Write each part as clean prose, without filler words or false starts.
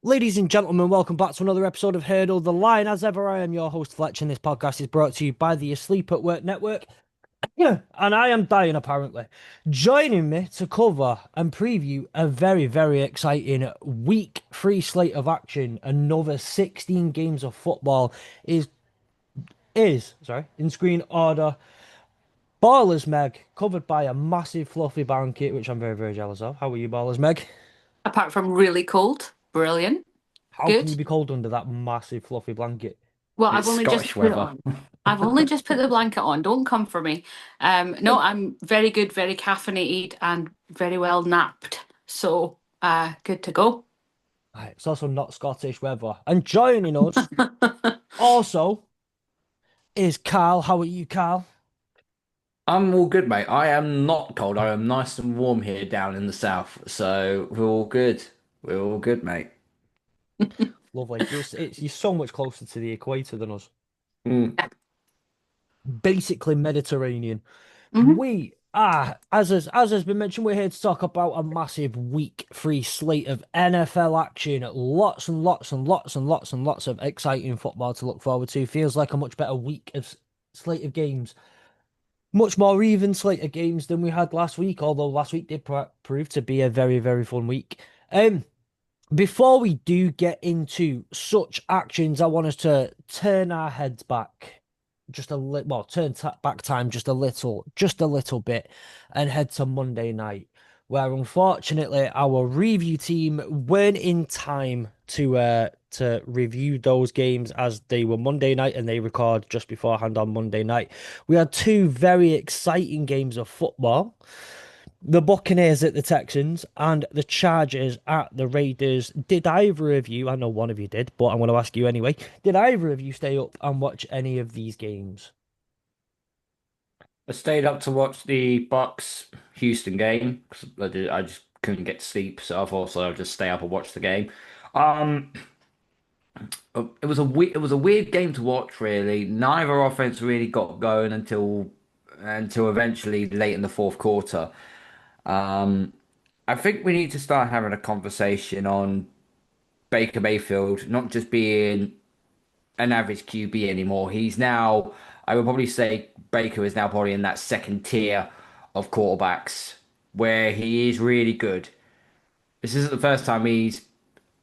Ladies and gentlemen, welcome back to another episode of Hurdle the Line. As ever, I am your host, Fletch, and this podcast is brought to you by the Asleep at Work Network. Yeah, and I am dying apparently. Joining me to cover and preview a very, very exciting week three slate of action, another 16 games of football is in screen order. Ballers Meg, covered by a massive fluffy blanket, which I'm very, very jealous of. How are you, Ballers Meg? Apart from really cold, brilliant, How can good. you be cold under that massive fluffy blanket? Well, I've It's only just Scottish put it weather. on. I've only just put the blanket on. Don't come for me. No, I'm very good, very caffeinated, and very well napped. So, good to go. Right, it's also not Scottish weather. And joining us also is Karl. How are you, Karl? I'm all good, mate. I am not cold. I am nice and warm here down in the south. So we're all good. We're all good, mate. Lovely. You're so much closer to the equator than us. Mm. Basically Mediterranean. Hmm. We are, as has been mentioned, we're here to talk about a massive week three slate of NFL action. Lots and lots and lots and lots and lots of exciting football to look forward to. Feels like a much better week of slate of games. Much more even slate of games than we had last week, although last week did prove to be a very, very fun week. Before we do get into such actions, I want us to turn our heads back just a little, well, turn back time just a little bit, and head to Monday night, where unfortunately our review team weren't in time to review those games as they were Monday night and they record just beforehand on Monday night. We had two very exciting games of football, the Buccaneers at the Texans and the Chargers at the Raiders. Did either of you, I know one of you did, but I'm going to ask you anyway, did either of you stay up and watch any of these games? I stayed up to watch the Bucks Houston game because I just couldn't get to sleep. So I thought I'd just stay up and watch the game. Um, it was a weird game to watch, really. Neither offense really got going until eventually late in the fourth quarter. Um, I think we need to start having a conversation on Baker Mayfield not just being an average QB anymore. I would probably say Baker is now probably in that second tier of quarterbacks where he is really good. This isn't the first time he's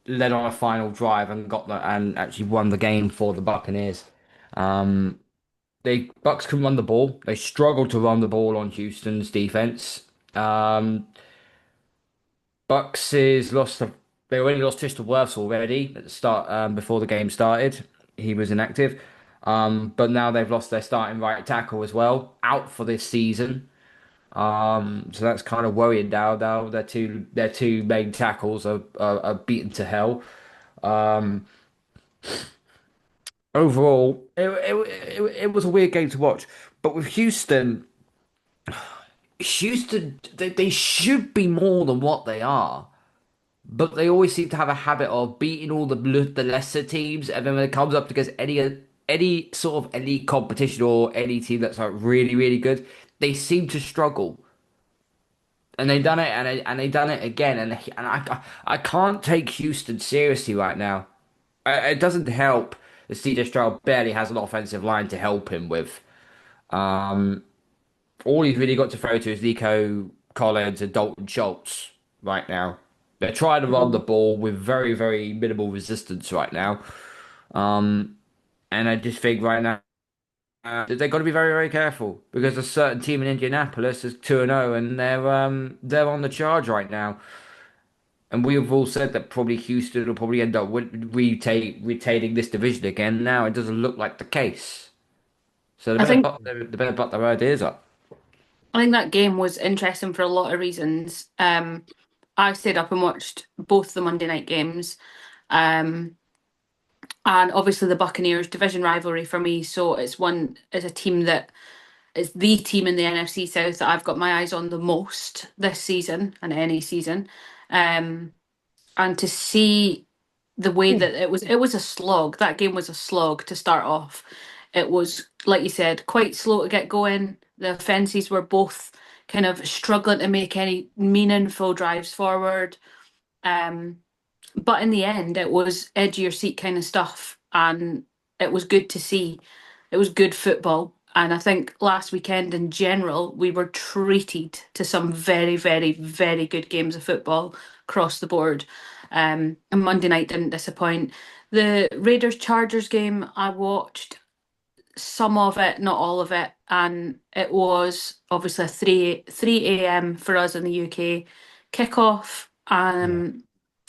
led on a final drive and actually won the game for the Buccaneers. Um, the Bucks can run the ball. They struggled to run the ball on Houston's defense. Um, Bucks is lost. They already lost Tristan Wirfs already at the start before the game started. He was inactive, but now they've lost their starting right tackle as well, out for this season. So that's kind of worrying now. Now their two main tackles are beaten to hell. Um, Overall, it was a weird game to watch. But with Houston, they should be more than what they are. But they always seem to have a habit of beating all the lesser teams, and then when it comes up against any sort of elite competition or any team that's like really really good, they seem to struggle. And they done it, and they done it again, and I can't take Houston seriously right now. It doesn't help that CJ Stroud barely has an offensive line to help him with. Um, all he's really got to throw to is Nico Collins and Dalton Schultz right now. They're trying to run the ball with very, very minimal resistance right now. Um, and I just think right now that they've got to be very, very careful because a certain team in Indianapolis is 2-0 and they're on the charge right now. And we have all said that probably Houston will probably end up retaining this division again. Now it doesn't look like the case. So I think they better butt their ideas up. I think that game was interesting for a lot of reasons. I stayed up and watched both the Monday night games. Um, and obviously the Buccaneers division rivalry for me. So it's a team that is the team in the NFC South that I've got my eyes on the most this season and any season. Um, and to see the way Hmm. that it was a slog. That game was a slog to start off. It was, like you said, quite slow to get going. The offenses were both kind of struggling to make any meaningful drives forward. But in the end, it was edge of your seat kind of stuff, and it was good to see. It was good football, and I think last weekend in general, we were treated to some very, very, very good games of football across the board. And Monday night didn't disappoint. The Raiders Chargers game, I watched some of it, not all of it, and it was obviously a three a.m. for us in the UK kickoff. Yeah.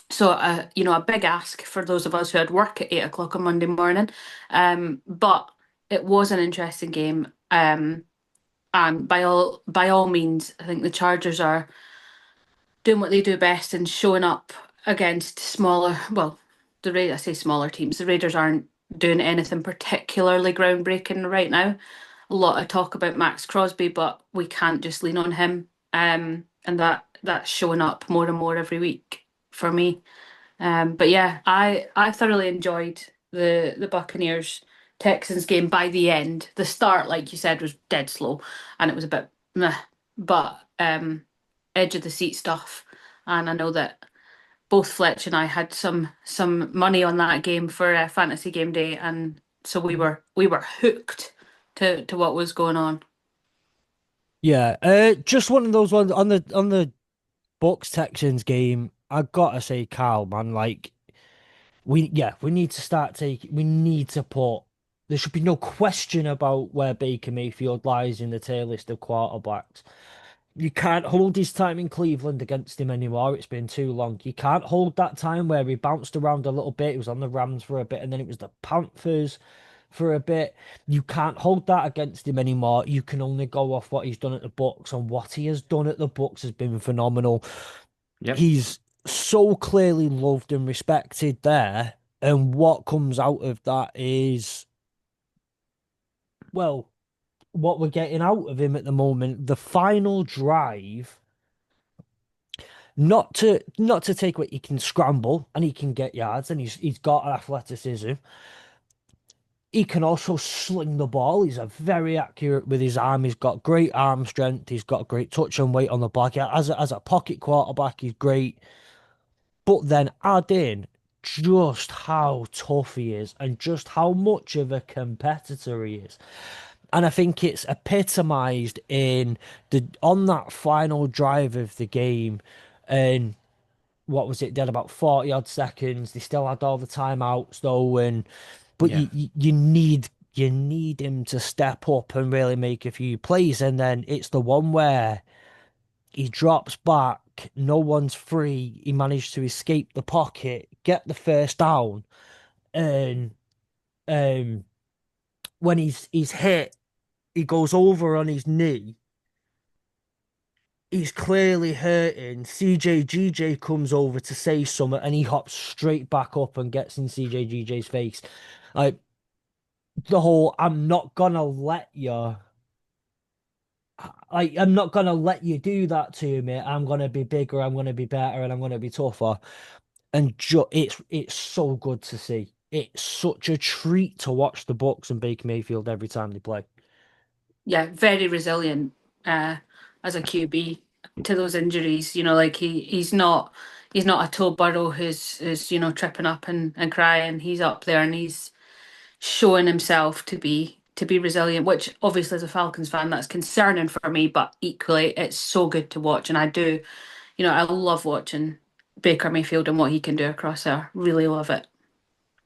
So, a big ask for those of us who had work at 8 o'clock on Monday morning. But it was an interesting game. And by all means, I think the Chargers are doing what they do best and showing up against smaller, well, I say smaller teams. The Raiders aren't doing anything particularly groundbreaking right now. A lot of talk about Max Crosby, but we can't just lean on him. And that's showing up more and more every week for me. But yeah, I thoroughly enjoyed the Buccaneers Texans game by the end. The start, like you said, was dead slow and it was a bit meh, but edge of the seat stuff. And I know that both Fletch and I had some money on that game for fantasy game day, and so we were hooked to what was going on. Yeah, just one of those ones on the Bucks Texans game. I gotta say, Karl, man, like we need to start taking. We need to put. There should be no question about where Baker Mayfield lies in the tier list of quarterbacks. You can't hold his time in Cleveland against him anymore. It's been too long. You can't hold that time where he bounced around a little bit. He was on the Rams for a bit, and then it was the Panthers for a bit. You can't hold that against him anymore. You can only go off what he's done at the Bucks, and what he has done at the Bucks has been phenomenal. Yep. He's so clearly loved and respected there, and what comes out of that is, well, what we're getting out of him at the moment. The final drive, not to take what he can scramble and he can get yards and he's got athleticism. He can also sling the ball. He's a very accurate with his arm. He's got great arm strength. He's got great touch and weight on the block. As a pocket quarterback, he's great. But then add in just how tough he is and just how much of a competitor he is. And I think it's epitomized in the on that final drive of the game. And what was it? They had about 40 odd seconds. They still had all the timeouts though, and but Yeah. you need him to step up and really make a few plays. And then it's the one where he drops back, no one's free. He managed to escape the pocket, get the first down, and um when he's hit, he goes over on his knee. He's clearly hurting. CJGJ comes over to say something and he hops straight back up and gets in CJGJ's face. Like the whole I'm not gonna let you do that to me. I'm gonna be bigger, I'm gonna be better, and I'm gonna be tougher. And it's so good to see. It's such a treat to watch the Bucks and Baker Mayfield every time they play. Yeah, very resilient uh, as a QB to those injuries. Like he's not a Toe Burrow who's tripping up and crying. He's up there and he's showing himself to be resilient. Which obviously as a Falcons fan, that's concerning for me, but equally it's so good to watch. And I love watching Baker Mayfield and what he can do across there. Really love it.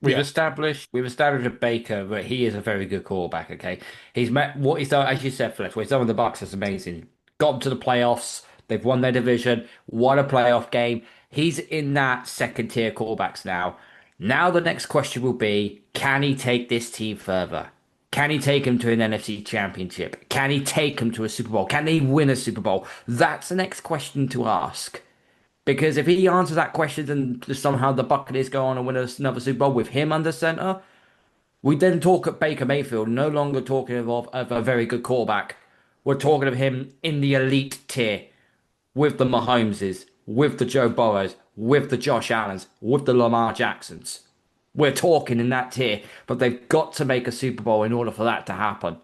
Yeah. We've established with Baker that he is a very good quarterback. Okay, he's met what he's done, as you said, Fletch. What he's done with the Bucks is amazing. Got them to the playoffs. They've won their division. Won a playoff game. He's in that second tier quarterbacks now. Now the next question will be: can he take this team further? Can he take him to an NFC championship? Can he take him to a Super Bowl? Can he win a Super Bowl? That's the next question to ask. Because if he answers that question and somehow the Buccaneers go on and win another Super Bowl with him under center, we then talk at Baker Mayfield, no longer talking of a very good quarterback. We're talking of him in the elite tier with the Mahomeses, with the Joe Burrows, with the Josh Allens, with the Lamar Jacksons. We're talking in that tier, but they've got to make a Super Bowl in order for that to happen.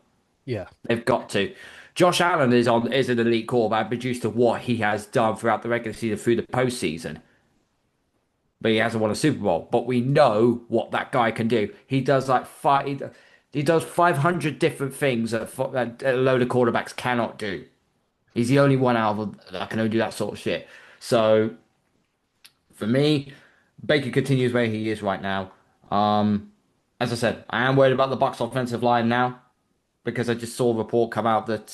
Yeah. They've got to. Josh Allen is an elite quarterback, but due to what he has done throughout the regular season through the postseason. but he hasn't won a Super Bowl. But we know what that guy can do. He does like he does 500 different things that a load of quarterbacks cannot do. He's the only one out of that can only do that sort of shit. So for me, Baker continues where he is right now. Um, as I said, I am worried about the Bucks offensive line now because I just saw a report come out that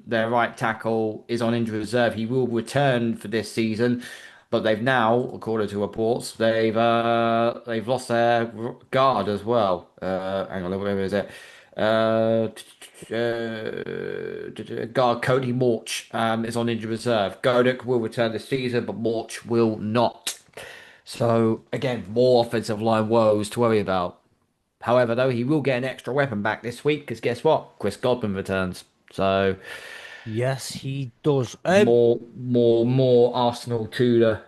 their right tackle is on injury reserve. He will return for this season, but they've now, according to reports, they've lost their guard as well. Hang on, where is it? Guard Cody Morch is on injury reserve. Godek will return this season, but Morch will not. So again, more offensive line woes to worry about. However, though, he will get an extra weapon back this week because guess what? Chris Godwin returns. So Yes, he does. more Arsenal to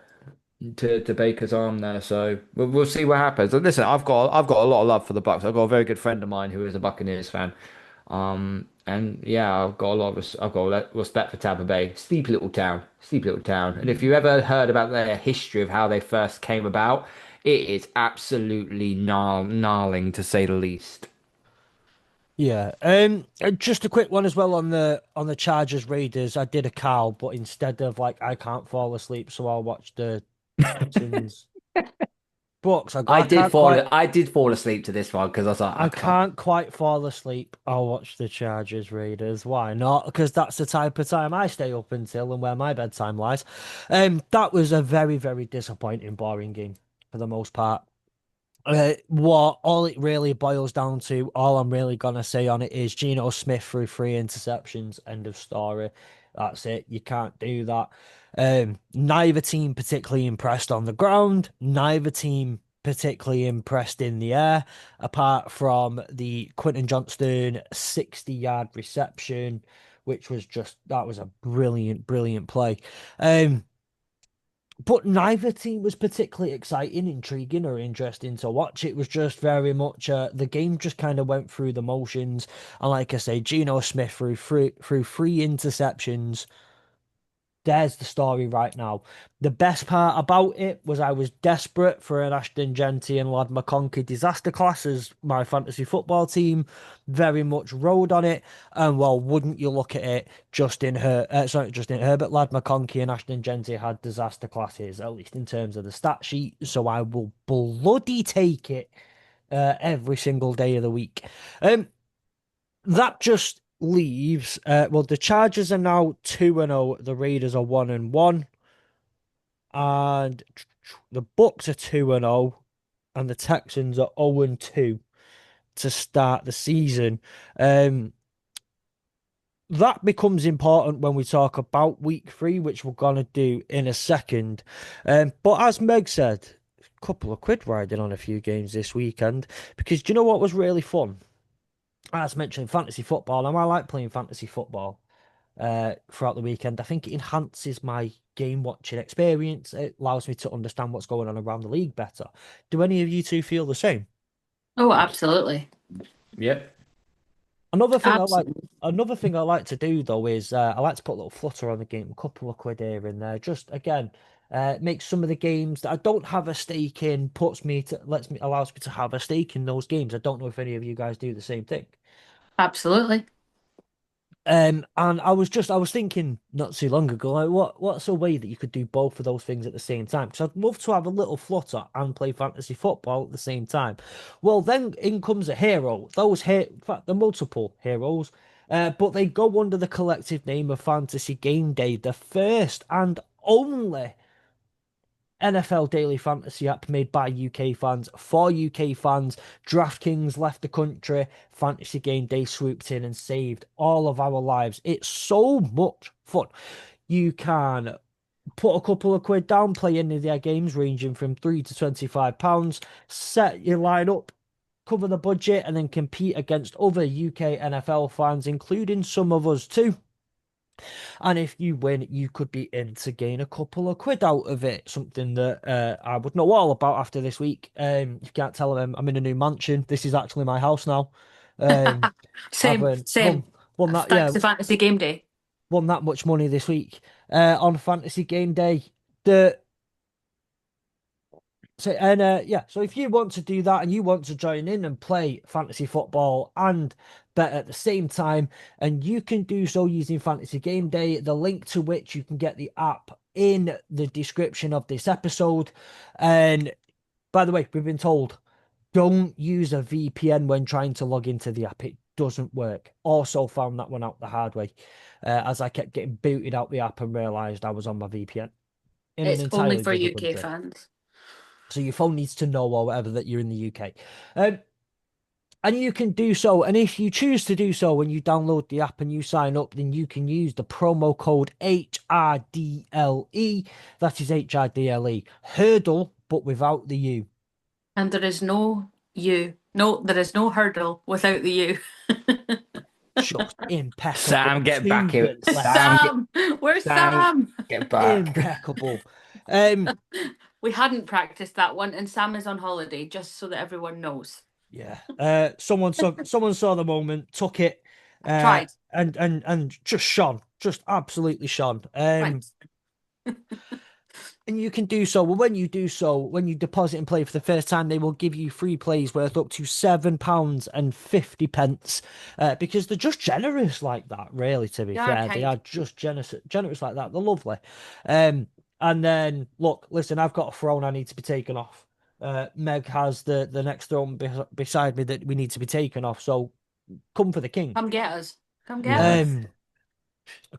Baker's arm there. So we'll see what happens. And listen, I've got a lot of love for the Bucks. I've got a very good friend of mine who is a Buccaneers fan. And yeah, I've got a lot of respect for Tampa Bay. Sleepy little town, sleepy little town. And if you ever heard about their history of how they first came about, it is absolutely gnarling to say the least. Yeah. Just a quick one as well on the Chargers Raiders. I did a Carl, but instead of like I can't fall asleep, so I'll watch the Texans Bucks. I did fall asleep to this one because I was like, I I can't. can't quite fall asleep. I'll watch the Chargers Raiders. Why not? Because that's the type of time I stay up until and where my bedtime lies. That was a very, very disappointing, boring game for the most part. What all it really boils down to, all I'm really gonna say on it is Geno Smith threw three interceptions. End of story. That's it. You can't do that. Neither team particularly impressed on the ground. Neither team particularly impressed in the air, apart from the Quentin Johnston 60-yard reception, which was just that was a brilliant, brilliant play. Um, but neither team was particularly exciting, intriguing, or interesting to watch. It was just very much the game just kind of went through the motions. And like I say, Geno Smith threw three interceptions. There's the story right now. The best part about it was I was desperate for an Ashton Genty and Lad McConkey disaster class as my fantasy football team. Very much rode on it. And well, wouldn't you look at it, Justin Herbert, Lad McConkey, and Ashton Genty had disaster classes, at least in terms of the stat sheet. So I will bloody take it every single day of the week. Um, that just leaves. Well, the Chargers are now 2-0. The Raiders are 1-1, and the Bucks are 2-0, and the Texans are 0-2 to start the season. Um, that becomes important when we talk about week three, which we're gonna do in a second. But as Meg said, a couple of quid riding on a few games this weekend because do you know what was really fun? As mentioned, fantasy football, and I like playing fantasy football throughout the weekend. I think it enhances my game watching experience. It allows me to understand what's going on around the league better. Do any of you two feel the same? Oh, absolutely. Yep. Another thing I like, Absolutely. another thing I like to do though is I like to put a little flutter on the game, a couple of quid here and there. Just again, makes some of the games that I don't have a stake in, allows me to have a stake in those games. I don't know if any of you guys do the same thing. Absolutely. And I was thinking not too long ago, like, what's a way that you could do both of those things at the same time? Because I'd love to have a little flutter and play fantasy football at the same time. Well, then in comes a hero. In fact, the multiple heroes, but they go under the collective name of Fantasy Game Day, the first and only NFL Daily Fantasy app made by UK fans for UK fans. DraftKings left the country. Fantasy Game Day swooped in and saved all of our lives. It's so much fun. You can put a couple of quid down, play any of their games ranging from £3 to £25, set your line up, cover the budget, and then compete against other UK NFL fans, including some of us too. And if you win, you could be in to gain a couple of quid out of it. Something that I would know all about after this week. You can't tell them I'm in a new mansion. This is actually my house now. Um, I've Same, won same. won that Thanks to Fantasy Game Day. won that much money this week on Fantasy Game Day. The So if you want to do that and you want to join in and play fantasy football and bet at the same time, and you can do so using Fantasy Game Day, the link to which you can get the app in the description of this episode. And by the way, we've been told don't use a VPN when trying to log into the app. It doesn't work. Also found that one out the hard way, as I kept getting booted out the app and realized I was on my VPN in an It's only entirely for different UK country. fans. So your phone needs to know or whatever that you're in the UK. Um, and you can do so. And if you choose to do so when you download the app and you sign up, then you can use the promo code HRDLE. That is HRDLE. Hurdle, but without the U. And there is no you. No, there is no hurdle without the you. Just impeccable. Sam, get back Two here. words left. Sam, Sam! Where's Sam, Sam? get back. Impeccable. Um, We hadn't practiced that one, and Sam is on holiday, just so that everyone knows. yeah. Someone saw the moment, took it, Tried. and just shone. Just absolutely shone. Right. And you can do so. Well, when you do so, when you deposit and play for the first time, they will give you free plays worth up to £7.50. Because they're just generous like that, really, to be Yeah, fair. They kind. are just generous like that. They're lovely. And then look, listen, I've got a throne I need to be taken off. Meg has the next throne beside me that we need to be taken off. So come for the king. Come get us. Come get Yeah. us. Um,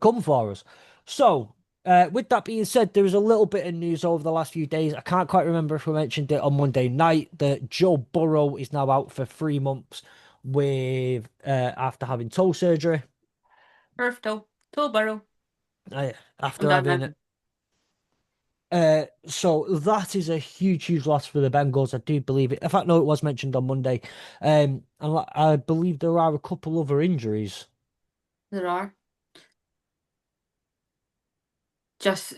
come for us. So, with that being said, there was a little bit of news over the last few days. I can't quite remember if we mentioned it on Monday night that Joe Burrow is now out for 3 months with after having toe surgery. Turf toe. Toe burrow. I'm After done now. having so that is a huge loss for the Bengals. I do believe it. In fact, no, it was mentioned on Monday. And I believe there are a couple other injuries. There are. Just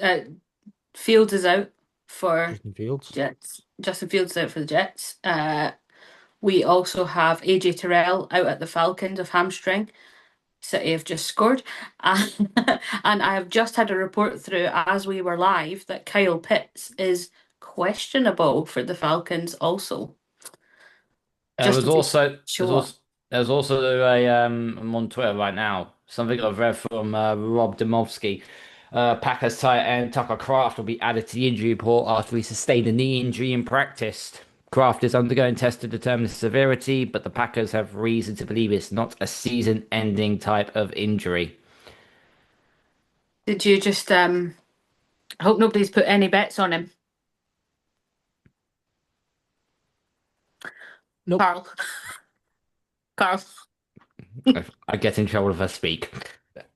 Fields is out for Justin Fields. Jets. Justin Fields is out for the Jets. We also have AJ Terrell out at the Falcons of hamstring. City have just scored. And, and I have just had a report through as we were live that Kyle Pitts is questionable for the Falcons also. There Just was in case also show up. there's also a I'm on Twitter right now. Something I've read from Rob Demovsky. Packers tight end Tucker Kraft will be added to the injury report after he sustained a knee injury in practice. Kraft is undergoing tests to determine the severity, but the Packers have reason to believe it's not a season-ending type of injury. Did you just I hope nobody's put any bets on him. Nope. Karl. Karl. I get in trouble if I speak.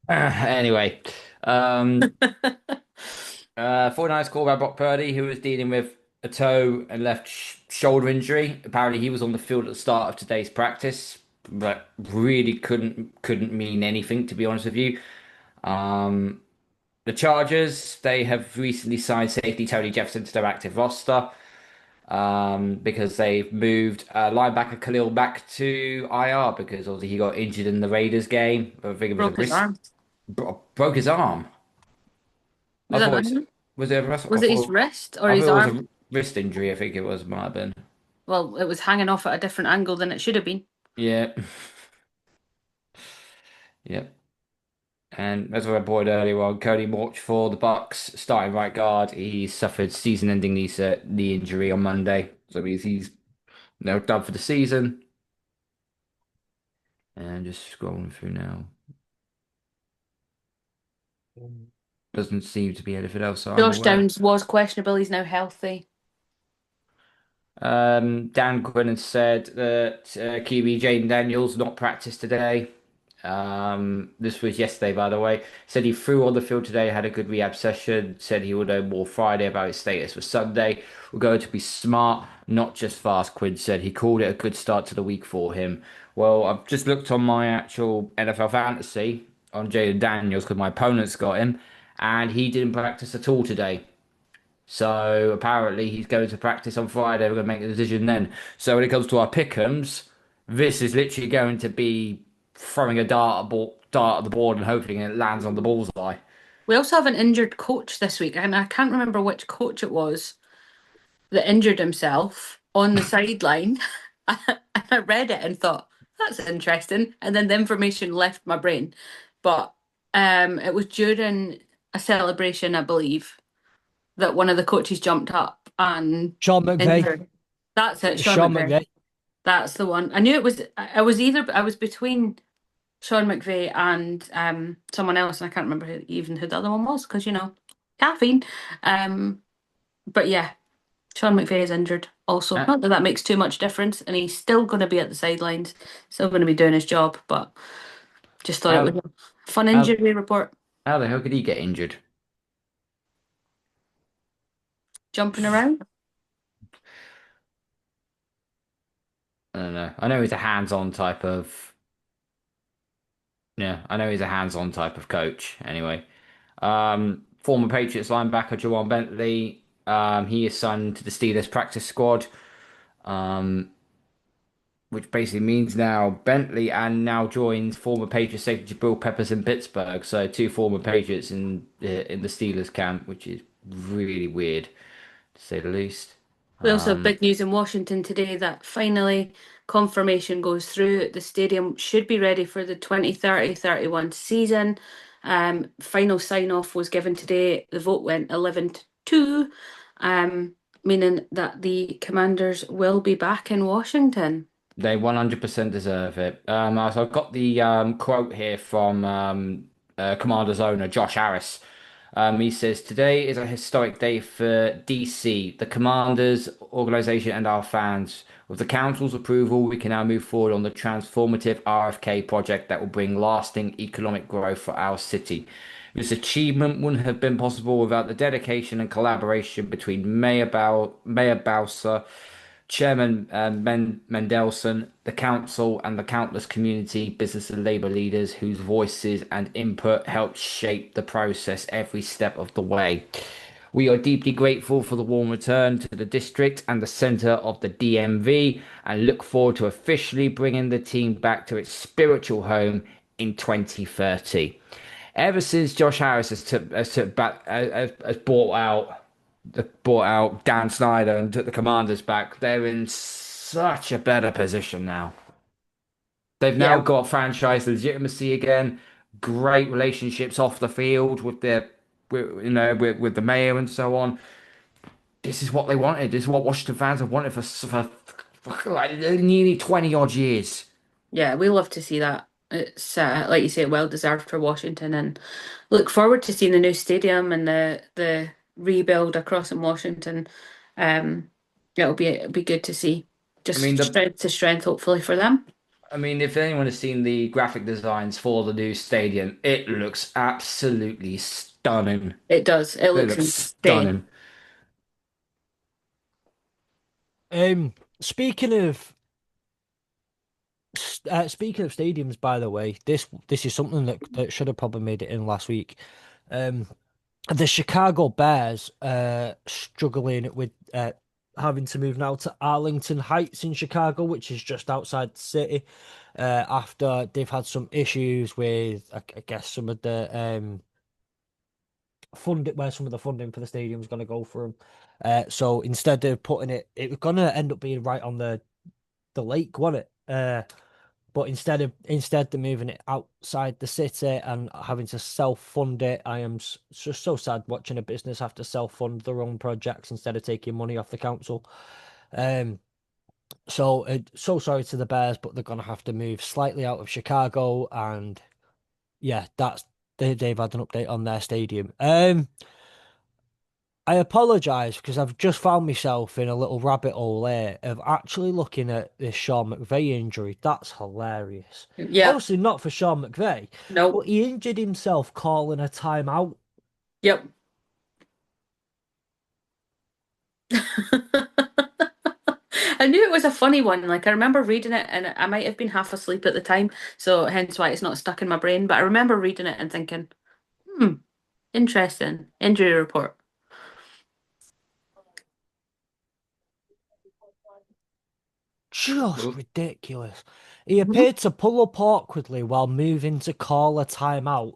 Anyway, um, 49ers quarterback Brock Purdy, who was dealing with a toe and left shoulder injury. Apparently, he was on the field at the start of today's practice, but really couldn't mean anything, to be honest with you. Um, the Chargers, they have recently signed safety Tony Jefferson to their active roster, because they've moved linebacker Khalil back to IR because obviously he got injured in the Raiders game. I think it was a Broke his wrist, arm. broke his arm. Was I that thought not it him? was it a wrist? Was it his wrist or I thought his it was arm? a wrist injury. I think it was might have been. Well, it was hanging off at a different angle than it should have been. Yeah, yep. And as I reported earlier on, Cody Morch for the Bucks, starting right guard, he suffered season-ending knee injury on Monday, so he's now done for the season. And just scrolling through now, doesn't seem to be anything else that I'm Josh aware. Downs was questionable. He's now healthy. Dan Quinn had said that QB Jaden Daniels not practiced today. This was yesterday, by the way. Said he threw on the field today, had a good rehab session. Said he will know more Friday about his status for Sunday. We're going to be smart, not just fast. Quinn said he called it a good start to the week for him. Well, I've just looked on my actual NFL fantasy on Jaden Daniels because my opponent's got him, and he didn't practice at all today. So apparently he's going to practice on Friday. We're going to make a decision then. So when it comes to our pick'ems, this is literally going to be throwing a dart at the board and hoping it lands on the bullseye. We also have an injured coach this week, and I can't remember which coach it was. that injured himself on the sideline. And I read it and thought, that's interesting. And then the information left my brain. But it was during a celebration, I believe, that one of the coaches jumped up and Sean McVay. injured. That's it, Sean Sean McVay. McVay. That's the one. I knew it was. I was between Sean McVay and someone else, and I can't remember even who the other one was because caffeine. Um, but yeah, Sean McVay is injured also. Uh, Not that that makes too much difference, and he's still going to be at the sidelines, still going to be doing his job. But just thought it was how, a fun how, injury report. how the hell could he get injured? Jumping around. I don't know. I know he's a hands-on type of. Yeah, I know he's a hands-on type of coach. Anyway, former Patriots linebacker Jawan Bentley. He is signed to the Steelers practice squad. Um, which basically means now Bentley and now joins former Patriots safety Jabril Peppers in Pittsburgh. So two former Patriots in the Steelers camp, which is really weird to say the least. We also have Um, big news in Washington today that finally confirmation goes through. The stadium should be ready for the 2030-31 season. Final sign off was given today. The vote went 11 to 2, meaning that the Commanders will be back in Washington. They 100% deserve it. So I've got the quote here from Commander's owner, Josh Harris. He says, Today is a historic day for DC, the Commanders, organization, and our fans. With the Council's approval, we can now move forward on the transformative RFK project that will bring lasting economic growth for our city. This achievement wouldn't have been possible without the dedication and collaboration between Mayor Bowser, Chairman Mendelson, the council, and the countless community, business, and labor leaders whose voices and input helped shape the process every step of the way. We are deeply grateful for the warm return to the district and the centre of the DMV and look forward to officially bringing the team back to its spiritual home in 2030. Ever since Josh Harris took back, has bought out Dan Snyder and took the Commanders back, they're in such a better position now. They've now Yeah, got franchise legitimacy again, great relationships off the field with the mayor and so on. This is what they wanted. This is what Washington fans have wanted for like nearly 20 odd years. yeah, we love to see that. It's like you say, well deserved for Washington, and look forward to seeing the new stadium and the rebuild across in Washington. Um, it'll be good to see. I mean Just the strength to strength, hopefully for them. I mean if anyone has seen the graphic designs for the new stadium, it looks absolutely stunning. It does. It It looks looks insane. stunning. Um, speaking of speaking of stadiums, by the way, this is something that should have probably made it in last week. Um, the Chicago Bears struggling with having to move now to Arlington Heights in Chicago, which is just outside the city. After they've had some issues with, I guess, some of the funding, where some of the funding for the stadium is going to go from. So instead of putting it, it was going to end up being right on the lake, wasn't it? But instead they're moving it outside the city and having to self-fund it. I am just so sad watching a business have to self-fund their own projects instead of taking money off the council. Um, so sorry to the Bears, but they're gonna have to move slightly out of Chicago, and yeah, they've had an update on their stadium. I apologise because I've just found myself in a little rabbit hole here of actually looking at this Sean McVay injury. That's hilarious. Yep. Obviously not for Sean McVay, but Nope. he injured himself calling a timeout. Yep. I knew it was a funny one. Like I remember reading it, and I might have been half asleep at the time, so hence why it's not stuck in my brain. But I remember reading it and thinking, "Hmm, interesting injury report." Just Well, ridiculous. He Mhm. appeared to pull up awkwardly while moving to call a timeout.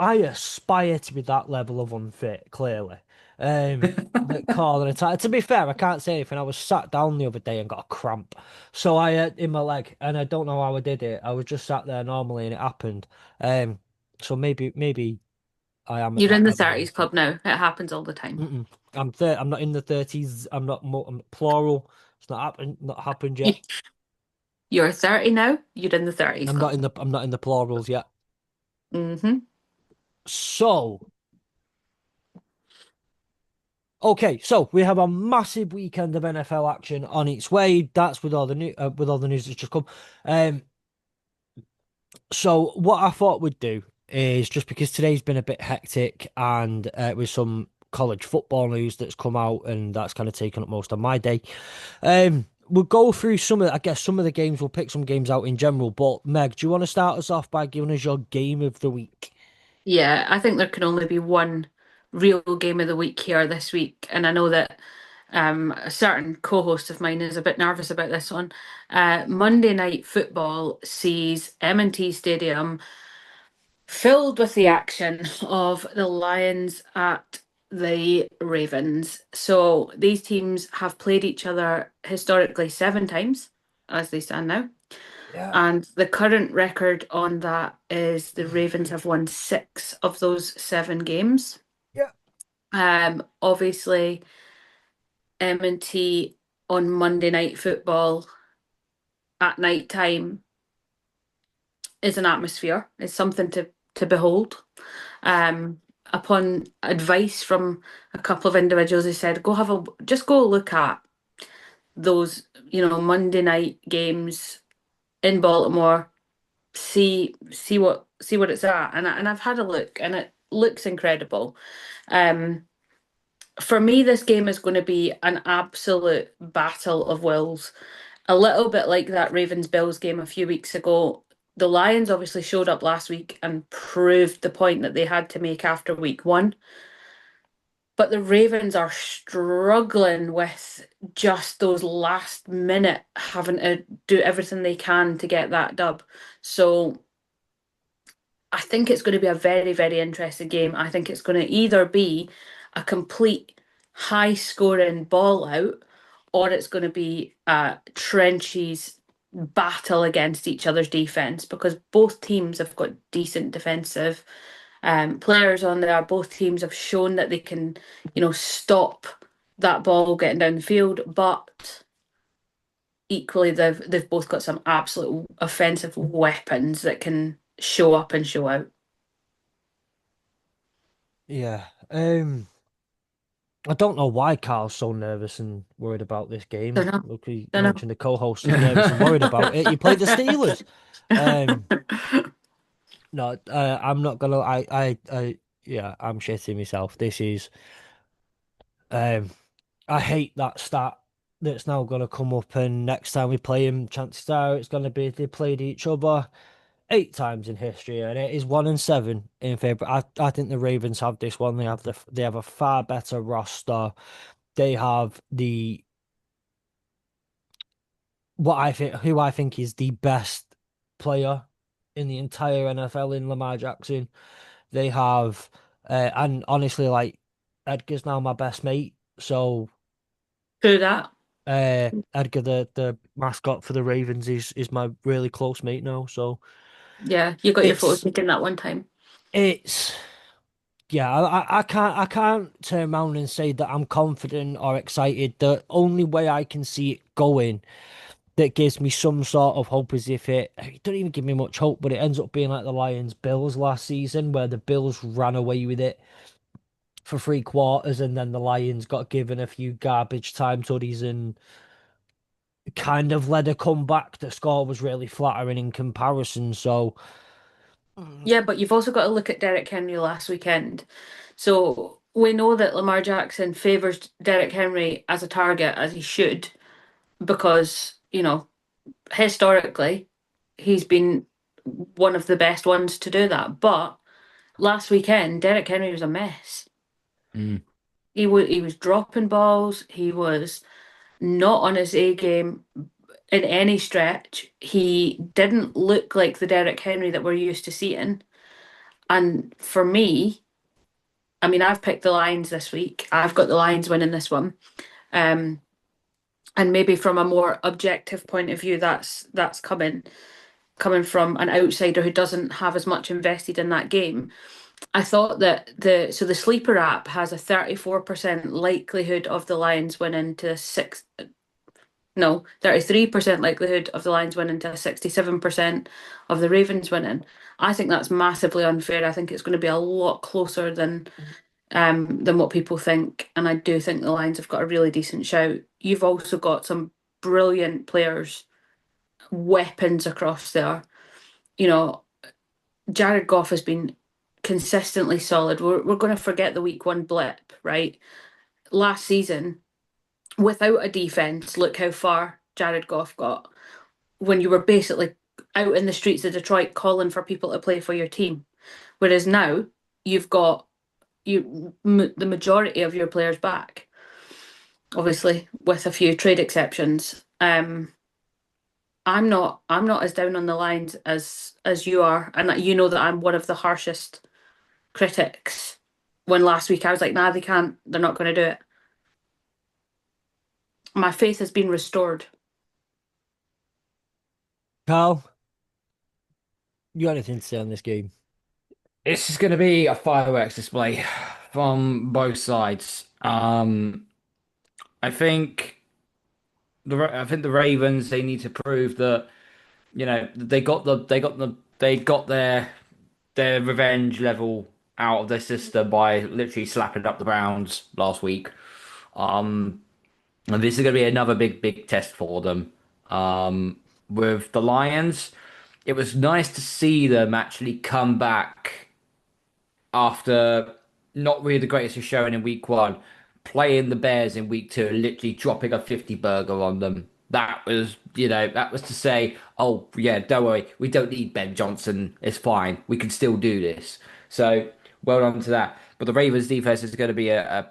I aspire to be that level of unfit, clearly. That Karl and attack. To be fair, I can't say anything. I was sat down the other day and got a cramp. So I in my leg, and I don't know how I did it. I was just sat there normally and it happened. Um, so maybe I am at You're in that the level of 30s unfit. club now. It happens all the time. Mm-mm. I'm not in the 30s. I'm plural. It's not happened You- yet. You're 30 now. You're in the 30s club. I'm not in the plurals yet. Hmm. So, okay, so we have a massive weekend of NFL action on its way. That's with all the news that's just come. Um, so what I thought we'd do is just because today's been a bit hectic and with some college football news that's come out and that's kind of taken up most of my day. We'll go through I guess some of the games. We'll pick some games out in general. But Meg, do you want to start us off by giving us your game of the week? Yeah, I think there can only be one real game of the week here this week, and I know that a certain co-host of mine is a bit nervous about this one. Monday Night Football sees M&T Stadium filled with the action of the Lions at the Ravens. So these teams have played each other historically 7 times as they stand now. Yeah, And the current record on that is the Ravens have won 6 of those 7 games. yeah, Obviously, M&T on Monday Night Football at night time is an atmosphere. It's something to behold. Upon advice from a couple of individuals, they said, just go look at those, Monday night games in Baltimore, see what it's at. And I've had a look and it looks incredible. Um, for me, this game is going to be an absolute battle of wills. A little bit like that Ravens Bills game a few weeks ago. The Lions obviously showed up last week and proved the point that they had to make after week one. But the Ravens are struggling with just those last minute having to do everything they can to get that dub. So I think it's going to be a very, very interesting game. I think it's going to either be a complete high scoring ball out or it's going to be a trenches battle against each other's defense because both teams have got decent defensive players on there. Both teams have shown that they can, stop that ball getting down the field, but equally they've both got some absolute offensive weapons that can show up and show out. yeah. I don't know why Carl's so nervous and worried about this game. Don't know. Look, he Don't mentioned the co-host is nervous and worried about it. You played the Steelers. Um, know. no, I'm not gonna. Yeah, I'm shitting myself. This is. Um, I hate that stat that's now gonna come up, and next time we play him, chances are it's gonna be they played each other 8 times in history, and it is 1-7 in favor. I think the Ravens have this one. They have a far better roster. They have the who I think is the best player in the entire NFL in Lamar Jackson. They have, and honestly, like Edgar's now my best mate. So, True that. Edgar, the mascot for the Ravens, is my really close mate now. So Yeah, you got your photo it's taken that one time. it's yeah. I can't turn around and say that I'm confident or excited. The only way I can see it going that gives me some sort of hope as if it don't even give me much hope, but it ends up being like the Lions Bills last season, where the Bills ran away with it for 3 quarters, and then the Lions got given a few garbage time tutties and kind of led a comeback. The score was really flattering in comparison. So Yeah, but you've also got to look at Derek Henry last weekend. So we know that Lamar Jackson favours Derek Henry as a target, as he should, because, historically, he's been one of the best ones to do that. But last weekend, Derek Henry was a mess. Mm. He was dropping balls. He was not on his A game in any stretch. He didn't look like the Derek Henry that we're used to seeing. And for me, I mean, I've picked the Lions this week. I've got the Lions winning this one. Um, and maybe from a more objective point of view, that's coming from an outsider who doesn't have as much invested in that game. I thought that the sleeper app has a 34% likelihood of the Lions winning to six no, 33% likelihood of the Lions winning to 67% of the Ravens winning. I think that's massively unfair. I think it's going to be a lot closer than what people think. And I do think the Lions have got a really decent shout. You've also got some brilliant players, weapons across there. You know, Jared Goff has been consistently solid. We're going to forget the week one blip, right? Last season, without a defense, look how far Jared Goff got when you were basically out in the streets of Detroit calling for people to play for your team. Whereas now you've got the majority of your players back, obviously with a few trade exceptions. I'm not as down on the lines as you are, and that you know that I'm one of the harshest critics. When last week I was like, nah, they can't, they're not going to do it. My faith has been restored. Carl, you got anything to say on this game? This is going to be a fireworks display from both sides. I think I think the Ravens they need to prove that they got their revenge level out of their system by literally slapping up the Browns last week. Um, and this is going to be another big test for them. With the Lions, it was nice to see them actually come back after not really the greatest of showing in week one, playing the Bears in week two, and literally dropping a 50 burger on them. That was to say, oh, yeah, don't worry, we don't need Ben Johnson. It's fine. We can still do this. So, well done to that. But the Ravens defense is going to be a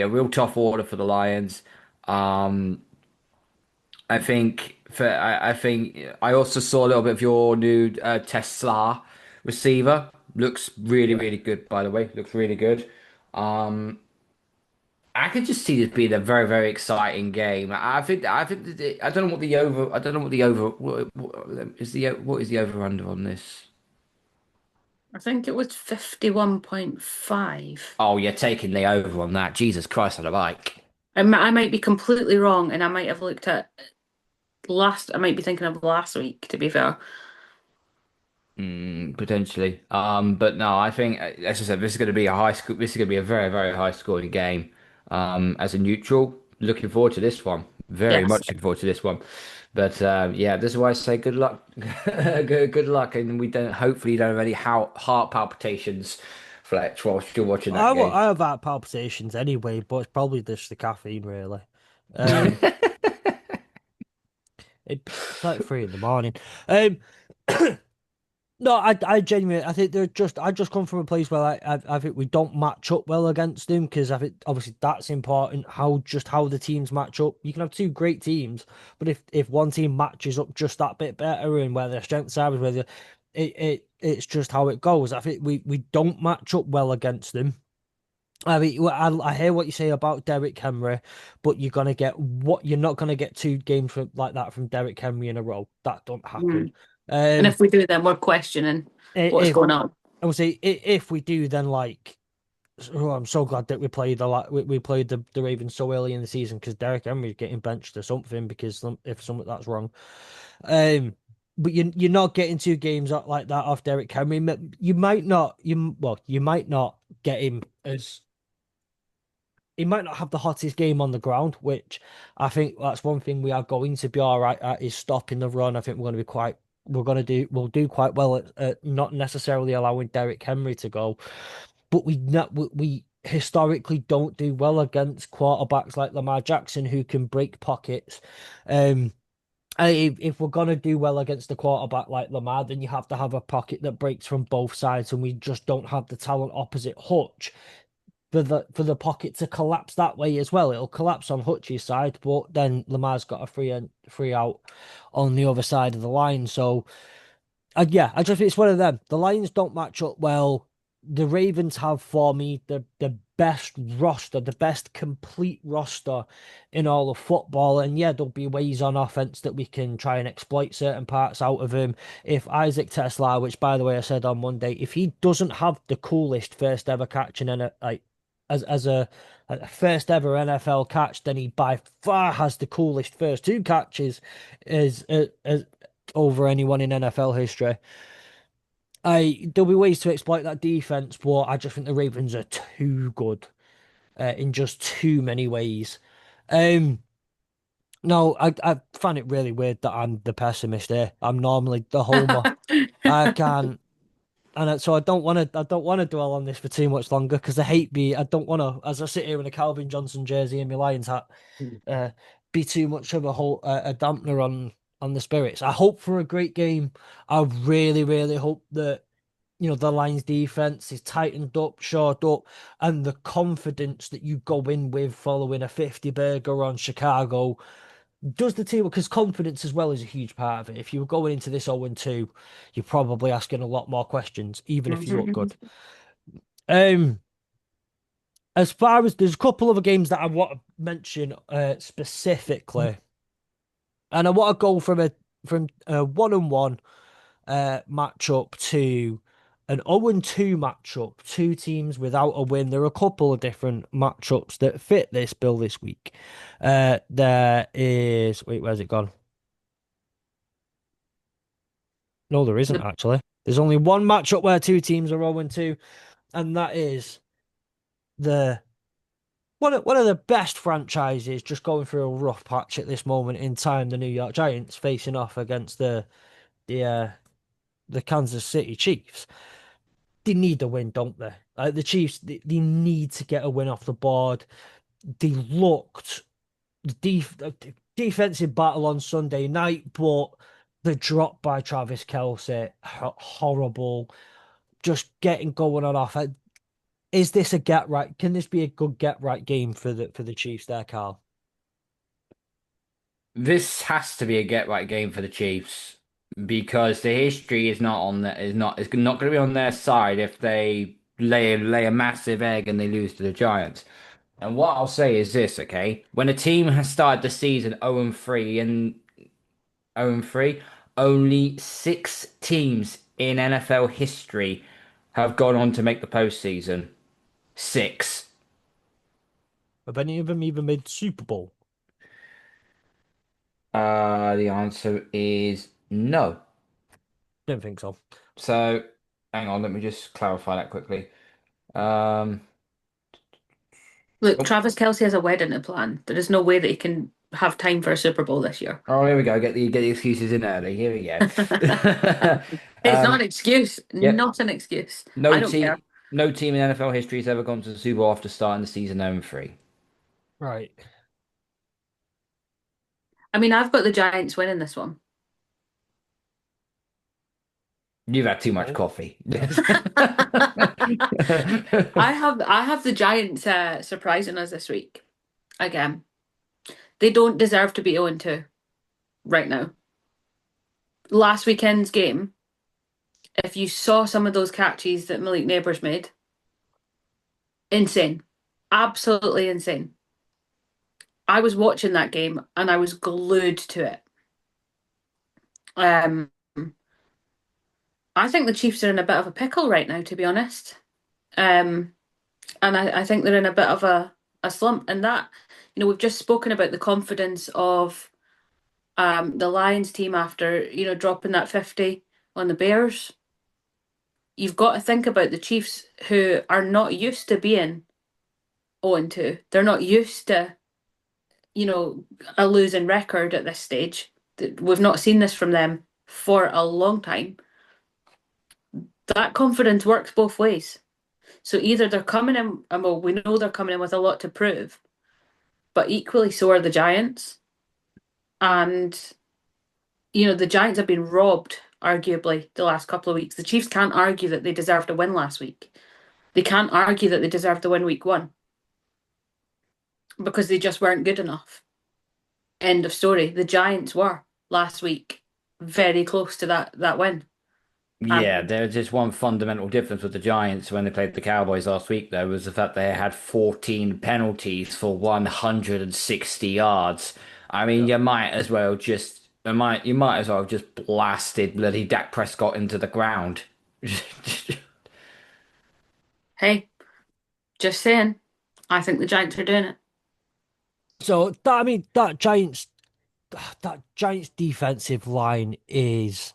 real tough order for the Lions. Um, I think I also saw a little bit of your new Tesla receiver. Looks really good, by the way. Looks really good. Um, I could just see this being a very exciting game. I think I don't know what the over. I don't know what the over. What is the over under on this? I think it was 51.5. Oh, you're taking the over on that. Jesus Christ on a bike. I might be completely wrong, and I might have looked at last. I might be thinking of last week, to be fair. Potentially. But no, I think, as I said, this is going to be a high school. This is going to be a very high scoring game. As a neutral, looking forward to this one. Very Yes. much looking forward to this one. But yeah, this is why I say good luck, good luck, and we don't. Hopefully, you don't have any heart palpitations, Fletch, whilst you're watching that game. I have heart palpitations anyway, but it's probably just the caffeine, really. Um, it's like 3 in the morning. Um, No, I genuinely, I think I just come from a place where I think we don't match up well against them because I think obviously that's important. How the teams match up. You can have two great teams, but if one team matches up just that bit better and where their strengths are, whether it's just how it goes. I think we don't match up well against them. I mean, I hear what you say about Derrick Henry, but you're not gonna get 2 games like that from Derrick Henry in a row. That don't happen. Mm. And Um, if we do, then we're questioning what's if going on. I would say if we do, then I'm so glad that we played the Ravens so early in the season because Derrick Henry's getting benched or something because if something that's wrong. Um, but you're not getting 2 games like that off Derrick Henry. You might not get him as he might not have the hottest game on the ground, which I think that's one thing we are going to be all right at is stopping the run. I think we'll do quite well at not necessarily allowing Derrick Henry to go, but we historically don't do well against quarterbacks like Lamar Jackson who can break pockets. Um, if we're gonna do well against a quarterback like Lamar, then you have to have a pocket that breaks from both sides, and we just don't have the talent opposite Hutch for the pocket to collapse that way as well. It'll collapse on Hutch's side, but then Lamar's got a free out on the other side of the line. So yeah, I just think it's one of them. The Lions don't match up well. the Ravens have for me the best roster, the best complete roster in all of football. And yeah, there'll be ways on offense that we can try and exploit certain parts out of him. If Isaac Tesla, which by the way I said on Monday, if he doesn't have the coolest first ever catch in like as a first ever NFL catch, then he by far has the coolest first two catches as over anyone in NFL history. There'll be ways to exploit that defense, but I just think the Ravens are too good in just too many ways. Um, no, I find it really weird that I'm the pessimist here. I'm normally the homer. I can't, so I don't want to dwell on this for too much longer because I hate be. I don't want to, as I sit here in a Calvin Johnson jersey and my Lions hat, uh, be too much of a dampener on the spirits. I hope for a great game. I really, really hope that the Lions defense is tightened up, shored up, and the confidence that you go in with following a 50 burger on Chicago does the team, because confidence as well is a huge part of it. If you were going into this 0-2, you're probably asking a lot more questions, even if you look good. Um, as far as there's a couple other games that I want to mention specifically, and I want to go from a 1-1 matchup to an 0-2 matchup, two teams without a win. There are a couple of different matchups that fit this bill this week. There is, wait, where's it gone? No, there isn't The, actually. There's only one matchup where two teams are 0-2, and that is the one of the best franchises just going through a rough patch at this moment in time. The New York Giants facing off against the uh, the Kansas City Chiefs. They need a win, don't they? Like the Chiefs, they need to get a win off the board. They looked the defensive battle on Sunday night, but the drop by Travis Kelce, horrible. Just getting going on off. Is this a get right? Can this be a good get right game for the Chiefs there, Karl? This has to be a get right game for the Chiefs because the history is not on the, is not it's not going to be on their side if they lay a massive egg and they lose to the Giants. And what I'll say is this, okay? When a team has started the season 0-3 and 0-3, only six teams in NFL history have gone on to make the postseason. Six. Have any of them even made Super Bowl? The answer is no. Don't think so. So, hang on, let me just clarify that quickly. Um, Look, oh, Travis Kelce has a wedding to plan. There is no way that he can have time for a Super Bowl this year. oh, here we go. Get the excuses in early. Here we go. It's not an excuse, Yep. not an excuse. I No don't care. team, no team in NFL history has ever gone to the Super Bowl after starting the season 0-3. Right. I mean, I've got the Giants winning this one. You've had too much Oh. coffee. I have the Giants surprising us this week. Again, they don't deserve to be 0-2 right now. Last weekend's game, if you saw some of those catches that Malik Neighbours made, insane. Absolutely insane. I was watching that game and I was glued to it. Um, I think the Chiefs are in a bit of a pickle right now, to be honest. Um, and I think they're in a bit of a slump. And that, we've just spoken about the confidence of the Lions team after, dropping that 50 on the Bears. You've got to think about the Chiefs who are not used to being 0-2. They're not used to, a losing record at this stage. We've not seen this from them for a long time. That confidence works both ways. So either they're coming in, and well, we know they're coming in with a lot to prove, but equally so are the Giants. And, the Giants have been robbed, arguably, the last couple of weeks. The Chiefs can't argue that they deserved a win last week. They can't argue that they deserved to win week one because they just weren't good enough. End of story. The Giants were last week very close to that win. Yeah, there's just one fundamental difference with the Giants when they played the Cowboys last week, though, was the fact they had 14 penalties for 160 yards. I mean, Yeah. you might as well have just blasted bloody Dak Prescott into the ground. Hey, just saying. I think the Giants are doing it. So that I mean that Giants defensive line is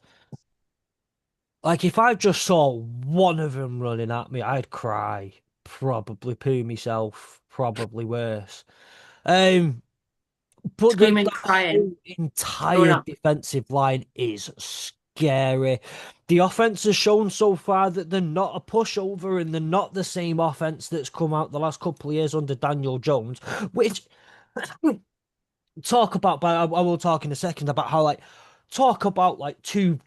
like if I just saw one of them running at me, I'd cry, probably poo myself, probably worse. Um, but Screaming, the crying, whole throwing entire up. defensive line is scary. The offense has shown so far that they're not a pushover and they're not the same offense that's come out the last couple of years under Daniel Jones, which talk about, but I will talk in a second about how like talk about like two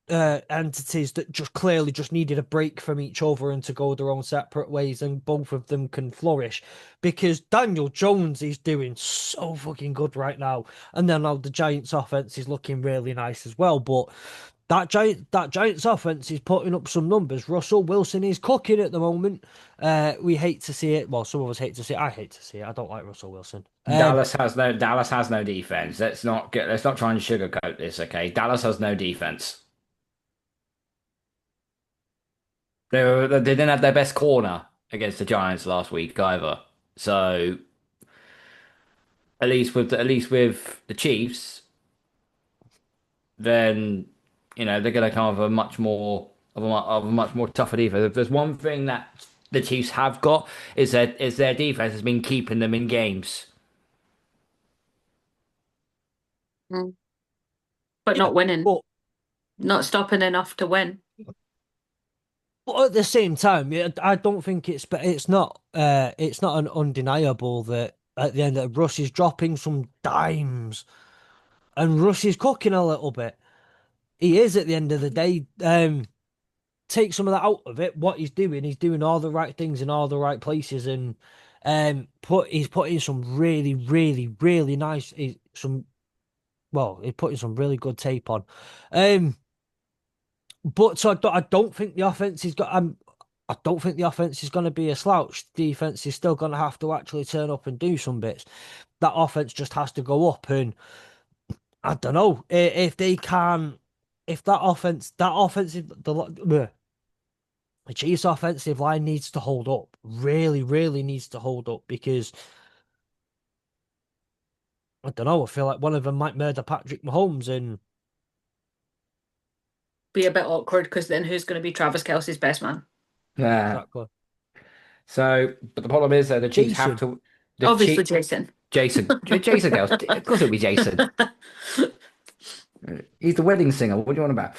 entities that just clearly just needed a break from each other and to go their own separate ways, and both of them can flourish because Daniel Jones is doing so fucking good right now, and then now the Giants' offense is looking really nice as well. But that Giants' offense is putting up some numbers. Russell Wilson is cooking at the moment. We hate to see it. Well, some of us hate to see it. I hate to see it. I don't like Russell Wilson. Dallas has no defense. Let's not try and sugarcoat this, okay? Dallas has no defense. They didn't have their best corner against the Giants last week either. So at least with the Chiefs, then they're going to come with a much more of a much more tougher defense. If there's one thing that the Chiefs have got is their defense has been keeping them in games. Mm. But Yeah, not winning, but not stopping enough to win. But at the same time, I don't think it's not an undeniable that at the end of Russ is dropping some dimes and Russ is cooking a little bit. He is at the end of the day. Take some of that out of it. What he's doing all the right things in all the right places, and he's putting some really, really, really nice he's putting some really good tape on. Um, But so I don't think the offense is got. I don't think the offense is going to be a slouch. The defense is still going to have to actually turn up and do some bits. That offense just has to go up, and I don't know if they can. If that offensive, the Chiefs' offensive line needs to hold up. Really, really needs to hold up because I don't know. I feel like one of them might murder Patrick Mahomes, and Be a bit awkward because then who's going to be Travis Kelce's best man? Yeah. exactly. But the problem is that the Chiefs have Jason, to the Obviously, Chief Jason. Jason Gales. Of course it'll be Jason. He's the wedding singer. What do you want about?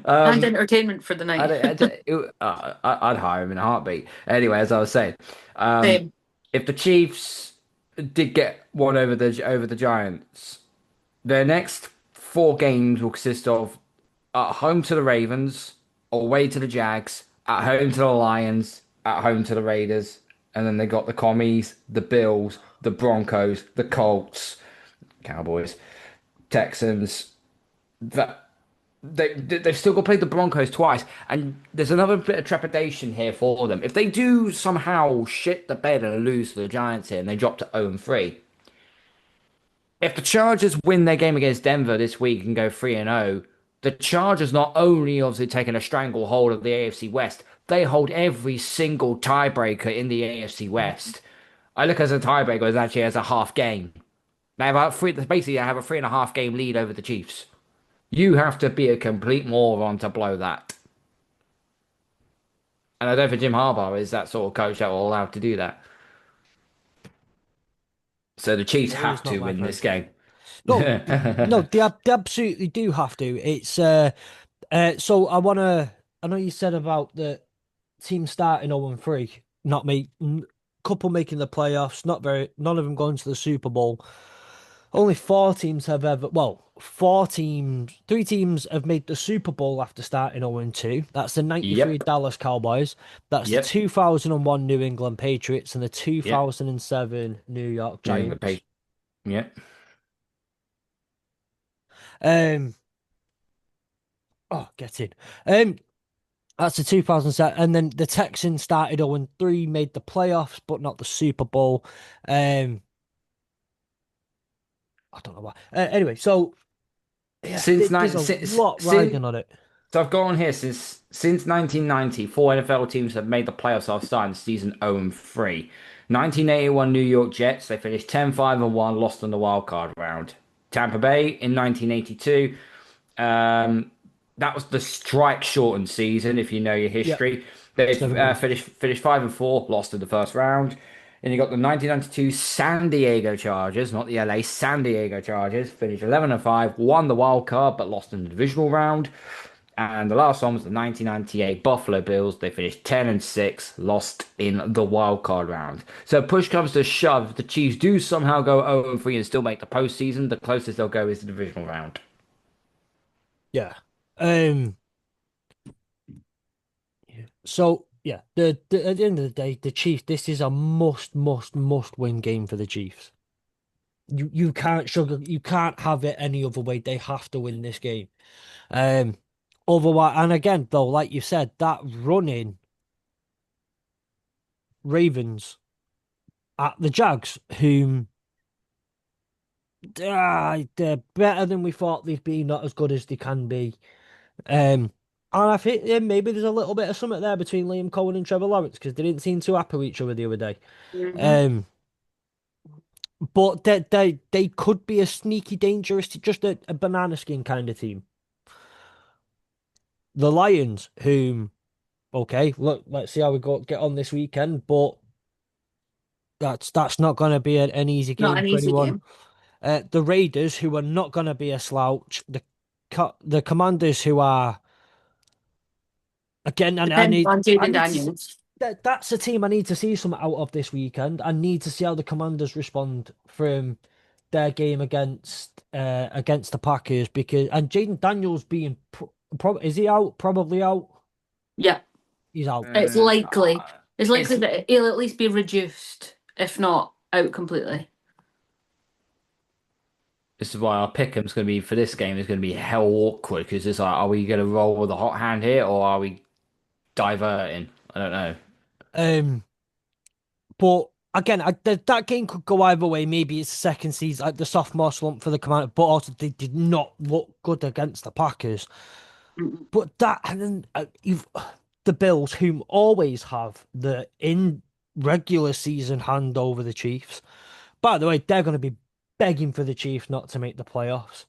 And Um, entertainment for the night. I'd hire him in a heartbeat. Anyway, as I was saying, um, Same. if the Chiefs did get one over the Giants, their next four games will consist of at home to the Ravens, away to the Jags, at home to the Lions, at home to the Raiders, and then they got the Commies, the Bills, the Broncos, the Colts, Cowboys, Texans. That they've still got to play the Broncos twice, and there's another bit of trepidation here for them. If they do somehow shit the bed and lose to the Giants here, and they drop to 0-3, if the Chargers win their game against Denver this week and go 3-0, the Chargers not only obviously taking a stranglehold of the AFC West, they hold every single tiebreaker in the AFC West. I look as a tiebreaker as actually as a half game. They have basically I have a 3.5 game lead over the Chiefs. You have to be a complete moron to blow that. And I don't think Jim Harbaugh is that sort of coach that will allow to do that. So the Chiefs no, have he's not to my win friend. this game. No, no, they absolutely do have to. So I know you said about the team starting 0-3, not me, couple making the playoffs, none of them going to the Super Bowl. Only three teams have made the Super Bowl after starting 0-2. That's the 93 Yep. Dallas Cowboys, that's the Yep. 2001 New England Patriots, and the Yep. 2007 New York New England Giants. Yep. Um, oh, get in. Um, that's the 2007, and then the Texans started 0-3, made the playoffs, but not the Super Bowl. Um, I don't know why. Anyway, so yeah, Since there's nine a lot since riding on it. So I've gone here since 1990. Four NFL teams have made the playoffs after starting the season 0-3. 1981 New York Jets, they finished 10-5-1, lost in the wild card round. Tampa Bay in 1982. Um, that was the strike shortened season, if you know your Yeah, history. They 7-1. finished 5-4, lost in the first round. And you got the 1992 San Diego Chargers, not the LA, San Diego Chargers, finished 11-5, won the wild card, but lost in the divisional round. And the last one was the 1998 Buffalo Bills. They finished 10-6, lost in the wild card round. So push comes to shove, if the Chiefs do somehow go 0-3 and still make the postseason, the closest they'll go is the divisional round. Yeah. Um. So yeah, the at the end of the day, the Chiefs. This is a must win game for the Chiefs. You can't you can't have it any other way. They have to win this game. Um. Otherwise, and again though, like you said, that running Ravens at the Jags, whom they're better than we thought they'd be, not as good as they can be. And I think yeah, maybe there's a little bit of something there between Liam Cohen and Trevor Lawrence because they didn't seem too happy with each other the other day. Hmm. Um, but they could be a sneaky, dangerous, just a banana skin kind of team. The Lions, whom okay, look, let's see how we go get on this weekend, but that's not going to be an easy Not game an for easy anyone. game. The Raiders, who are not going to be a slouch. The Commanders, who are again, and Depends on I Jaden need to see, Daniels. that's a team I need to see something out of this weekend. I need to see how the Commanders respond from their game against the Packers because and Jaden Daniels being is he out? Probably out. Yeah, He's out. it's Uh, likely. It's likely it's that he'll at least be reduced, if not out completely. This is why our pick'em's going to be for this game is going to be hell awkward because it's like, are we going to roll with a hot hand here or are we diverting? I don't know. Um, but again, that game could go either way. Maybe it's the second season, like the sophomore slump for the Commanders, but also they did not look good against the Packers. Mm. But that and then you've the Bills, whom always have the in regular season hand over the Chiefs. By the way, they're going to be begging for the Chiefs not to make the playoffs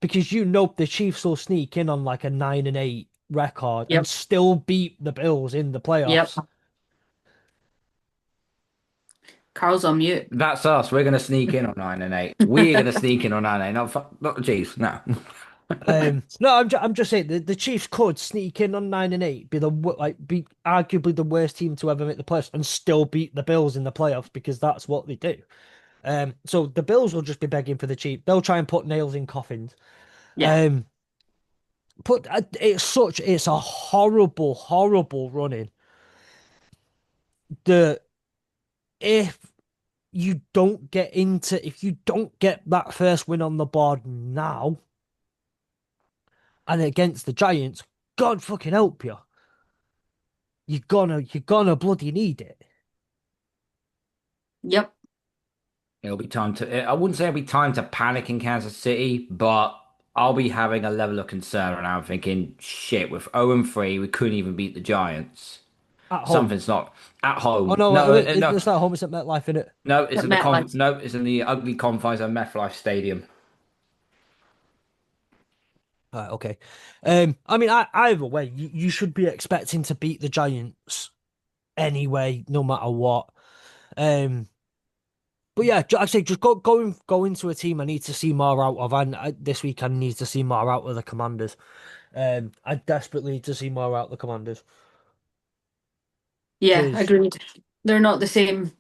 because you know the Chiefs will sneak in on like a 9-8 record and Yep, still beat the Bills in the yep. playoffs. Karl's on mute. That's us. We're going to sneak in on 9-8. We're going to sneak in on 9-8. Not the Chiefs. No. No, I'm just saying the Chiefs could sneak in on 9-8, be be arguably the worst team to ever make the playoffs, and still beat the Bills in the playoffs because that's what they do. So the Bills will just be begging for the cheap. They'll try and put nails in coffins. Yeah, Um, but it's a horrible running. The if if you don't get that first win on the board now and against the Giants, God fucking help you. You're gonna bloody need it. yep, It'll be time to, I wouldn't say it'll be time to panic in Kansas City, but I'll be having a level of concern and I'm thinking, shit, with 0-3, we couldn't even beat the Giants. At home. Something's not at Oh home. no, No, no, it's not home, it's at MetLife, innit? no, it's at in the MetLife. no, it's in the ugly confines of MetLife Stadium. Right, okay. I mean, either way, you should be expecting to beat the Giants anyway, no matter what. Um, but yeah, I say just go into a team I need to see more out of, and this week I need to see more out of the Commanders. I desperately need to see more out of the Commanders Yeah, because agreed. They're not the same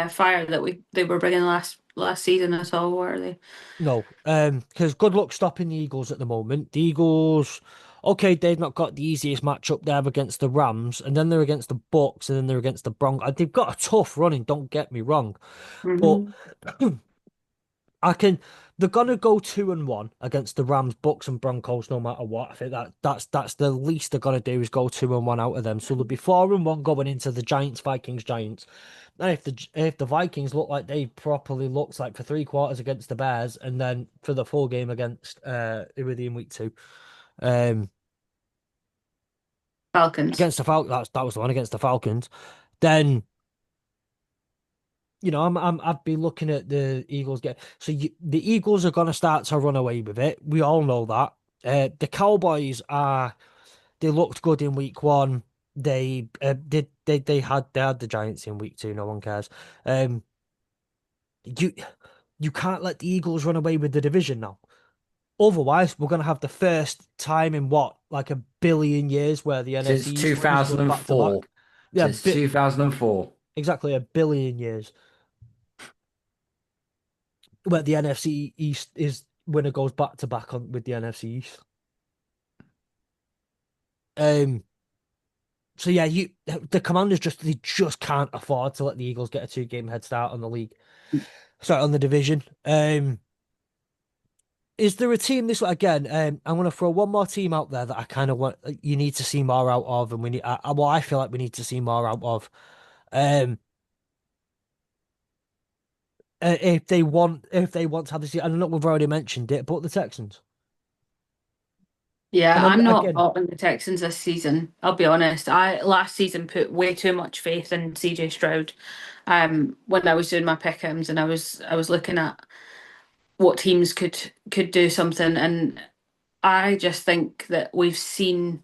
fire that they were bringing last season at all, were they? no, because good luck stopping the Eagles at the moment. The Eagles, okay, they've not got the easiest matchup there against the Rams, and then they're against the Bucks, and then they're against the Broncos. They've got a tough running. Don't get me wrong, but Hmm. I can. They're gonna go 2-1 against the Rams, Bucks, and Broncos, no matter what. I think that's the least they're gonna do is go 2-1 out of them. So they'll be 4-1 going into the Giants, Vikings, Giants. And if the Vikings look like they properly looked like for 3 quarters against the Bears, and then for the full game against who were they in week 2, um, Falcons. against the Falcons, that was the one against the Falcons. Then I'd be looking at the Eagles get. So the Eagles are going to start to run away with it. We all know that. The Cowboys they looked good in week 1. They had the Giants in week 2. No one cares. Um, you you can't let the Eagles run away with the division now. Otherwise, we're going to have the first time in what, like a billion years, where the NFC Since East wins goes back to 2004. back. Yeah, Since 2004. exactly a billion years, where the NFC East is winner goes back to back on with the NFC East. Um, so yeah, the Commanders they just can't afford to let the Eagles get a 2-game head start on the league. Sorry, on the division. Is there a team this again? I'm going to throw one more team out there that I kind of want you need to see more out of, and we need. Well, I feel like we need to see more out of. Um, if they want to have this, I know we've already mentioned it, but the Texans. Yeah, And I'm not again, hot on the Texans this season. I'll be honest. I last season put way too much faith in CJ Stroud. When I was doing my pick'ems and I was looking at what teams could do something, and I just think that we've seen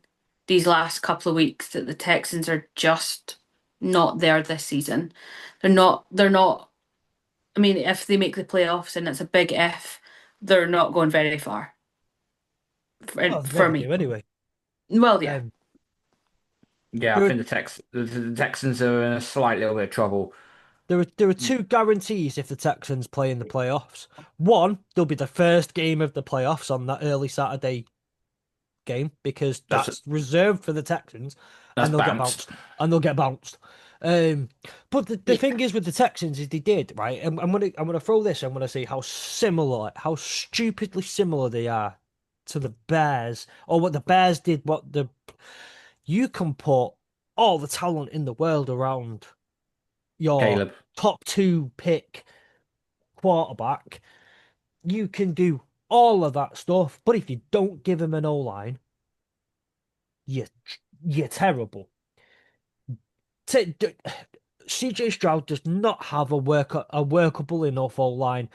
these last couple of weeks that the Texans are just not there this season. They're not. I mean, if they make the playoffs, and it's a big if, they're not going very far well, they for never me. do anyway. Well, yeah. Um, Yeah, I there are think the Texans are in a slight little bit of trouble. there are two guarantees if the Texans play in the playoffs. One, they'll be the first game of the playoffs on that early Saturday game because That's that's reserved for the Texans, that's and they'll get bounced. bounced. And they'll get bounced. Um, but the Yeah. thing is with the Texans is they did right. And I'm gonna throw this. I'm gonna say how similar, how stupidly similar they are to the Bears, or what the Bears did. What the You can put all the talent in the world around your Caleb. top 2 pick quarterback. You can do all of that stuff, but if you don't give him an O line, you you're terrible. CJ Stroud does not have a workable enough O line.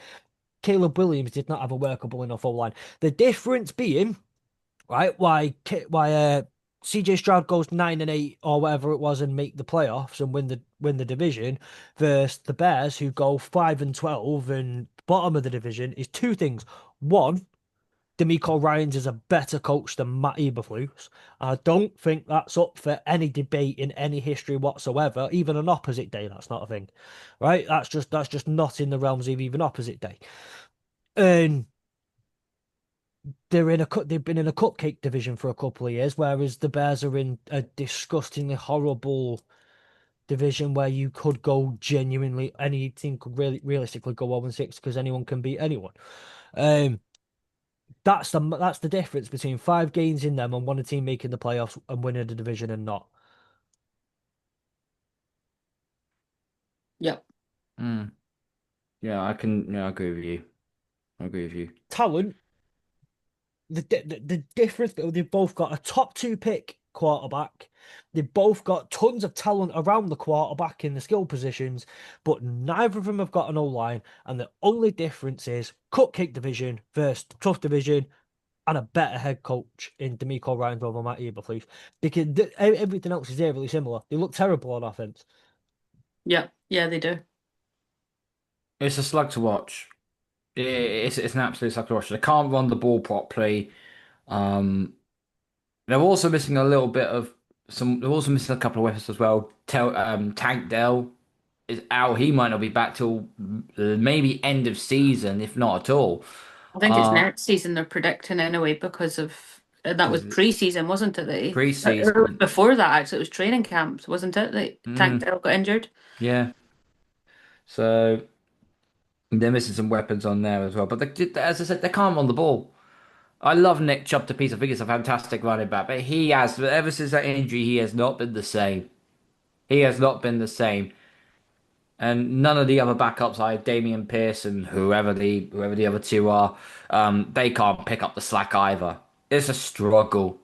Caleb Williams did not have a workable enough O line. The difference being, right, why CJ Stroud goes 9-8 or whatever it was and make the playoffs and win the division versus the Bears who go 5-12 and bottom of the division is two things. One, D'Amico Ryans is a better coach than Matt Eberflus. I don't think that's up for any debate in any history whatsoever. Even an opposite day, that's not a thing, right? That's just not in the realms of even opposite day. And they've been in a cupcake division for a couple of years, whereas the Bears are in a disgustingly horrible division where you could go genuinely any team could really realistically go 0-6 because anyone can beat anyone. Um, that's the difference between 5 games in them and one team making the playoffs and winning the division and not. Yep. Mm. Yeah, I can. Yeah, I agree with you. I agree with you. Talent, the difference, they've both got a top 2 pick quarterback. They've both got tons of talent around the quarterback in the skill positions, but neither of them have got an O line. And the only difference is cupcake division versus tough division and a better head coach in D'Amico Ryans over Matt Eberflus. Because everything else is eerily similar. They look terrible on offense. Yep. Yeah, they do. It's a slug to watch. It's an absolute slug to watch. They can't run the ball properly. Um, they're also missing a little bit of some. They're also missing a couple of weapons as well. Tank Dell is out. He might not be back till maybe end of season, if not at all. I think it's next season they're predicting anyway because of that was Because pre-season, wasn't it? Or preseason. before that, actually, it was training camps, wasn't it? That Tank Mm, Dell got injured. yeah. So They're missing some weapons on there as well. But as I said, they can't run the ball. I love Nick Chubb to pieces. I think he's a fantastic running back, but he has, ever since that injury, he has not been the same. He has not been the same. And none of the other backups, like Damian Pierce and whoever the other two are, they can't pick up the slack either. It's a struggle.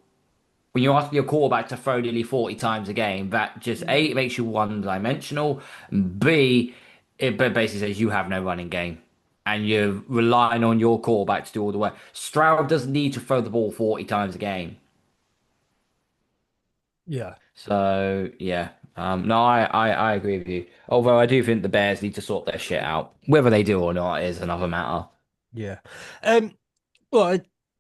When you ask your quarterback to throw nearly 40 times a game, that just A, it makes you one dimensional, and B, it basically says you have no running game. And you're relying on your quarterback to do all the work. Stroud doesn't need to throw the ball 40 times a game. Yeah. So yeah. No, I agree with you. Although I do think the Bears need to sort their shit out. Whether they do or not is another matter. Yeah. Um, well,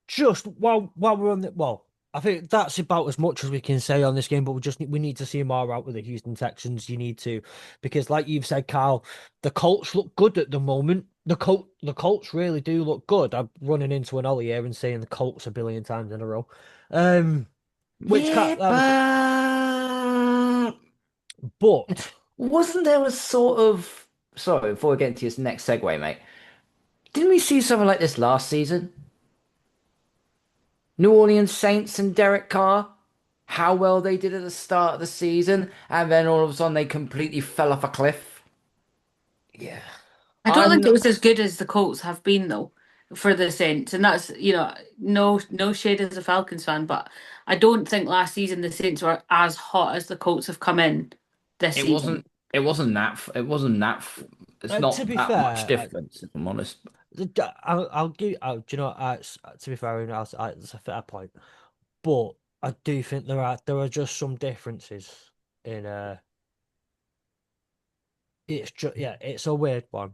just while we're on the well, I think that's about as much as we can say on this game, but we need to see more out with the Houston Texans. You need to, because like you've said, Carl, the Colts look good at the moment. The Colts really do look good. I'm running into an Ollie here and saying the Colts a billion times in a row. Um, which Yeah, can't, but but wasn't there a sort of sorry, before we get into this next segue, mate. Didn't we see something like this last season? New Orleans Saints and Derek Carr, how well they did at the start of the season, and then all of a sudden they completely fell off a cliff. Yeah. I don't I'm think it not, was as good as the Colts have been though for the Saints, and that's no shade as a Falcons fan, but I don't think last season the Saints were as hot as the Colts have come in this it season. wasn't it wasn't it's to not be that much fair, difference, if I'm honest. I'll give. Do you know? To be fair, it's a fair point. But I do think there are just some differences in it's just yeah, it's a weird one.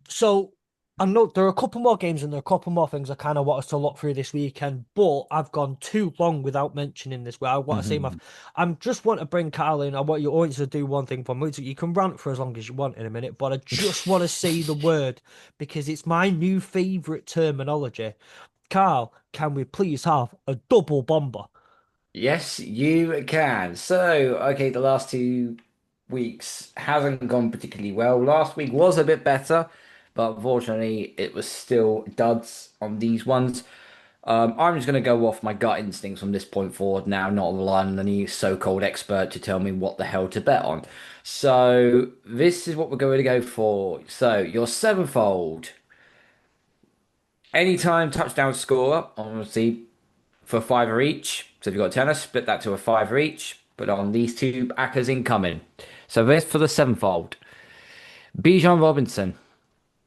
So I know there are a couple more games and there are a couple more things I kind of want us to look through this weekend, but I've gone too long without mentioning this. Where I want to say Mhm. I'm just want to bring Karl in. I want you to do one thing for me. You can rant for as long as you want in a minute, but I just want to say the word because it's my new favorite terminology. Karl, can we please have a double bomber? Yes, you can. So, okay, the last 2 weeks hasn't gone particularly well. Last week was a bit better, but unfortunately, it was still duds on these ones. I'm just going to go off my gut instincts from this point forward now, not relying on any so-called expert to tell me what the hell to bet on. So, this is what we're going to go for. So, your sevenfold, anytime touchdown scorer, obviously for a fiver each. So if you've got a tenner, split that to a fiver each. Put on these two backers incoming. So this for the sevenfold. Bijan Robinson,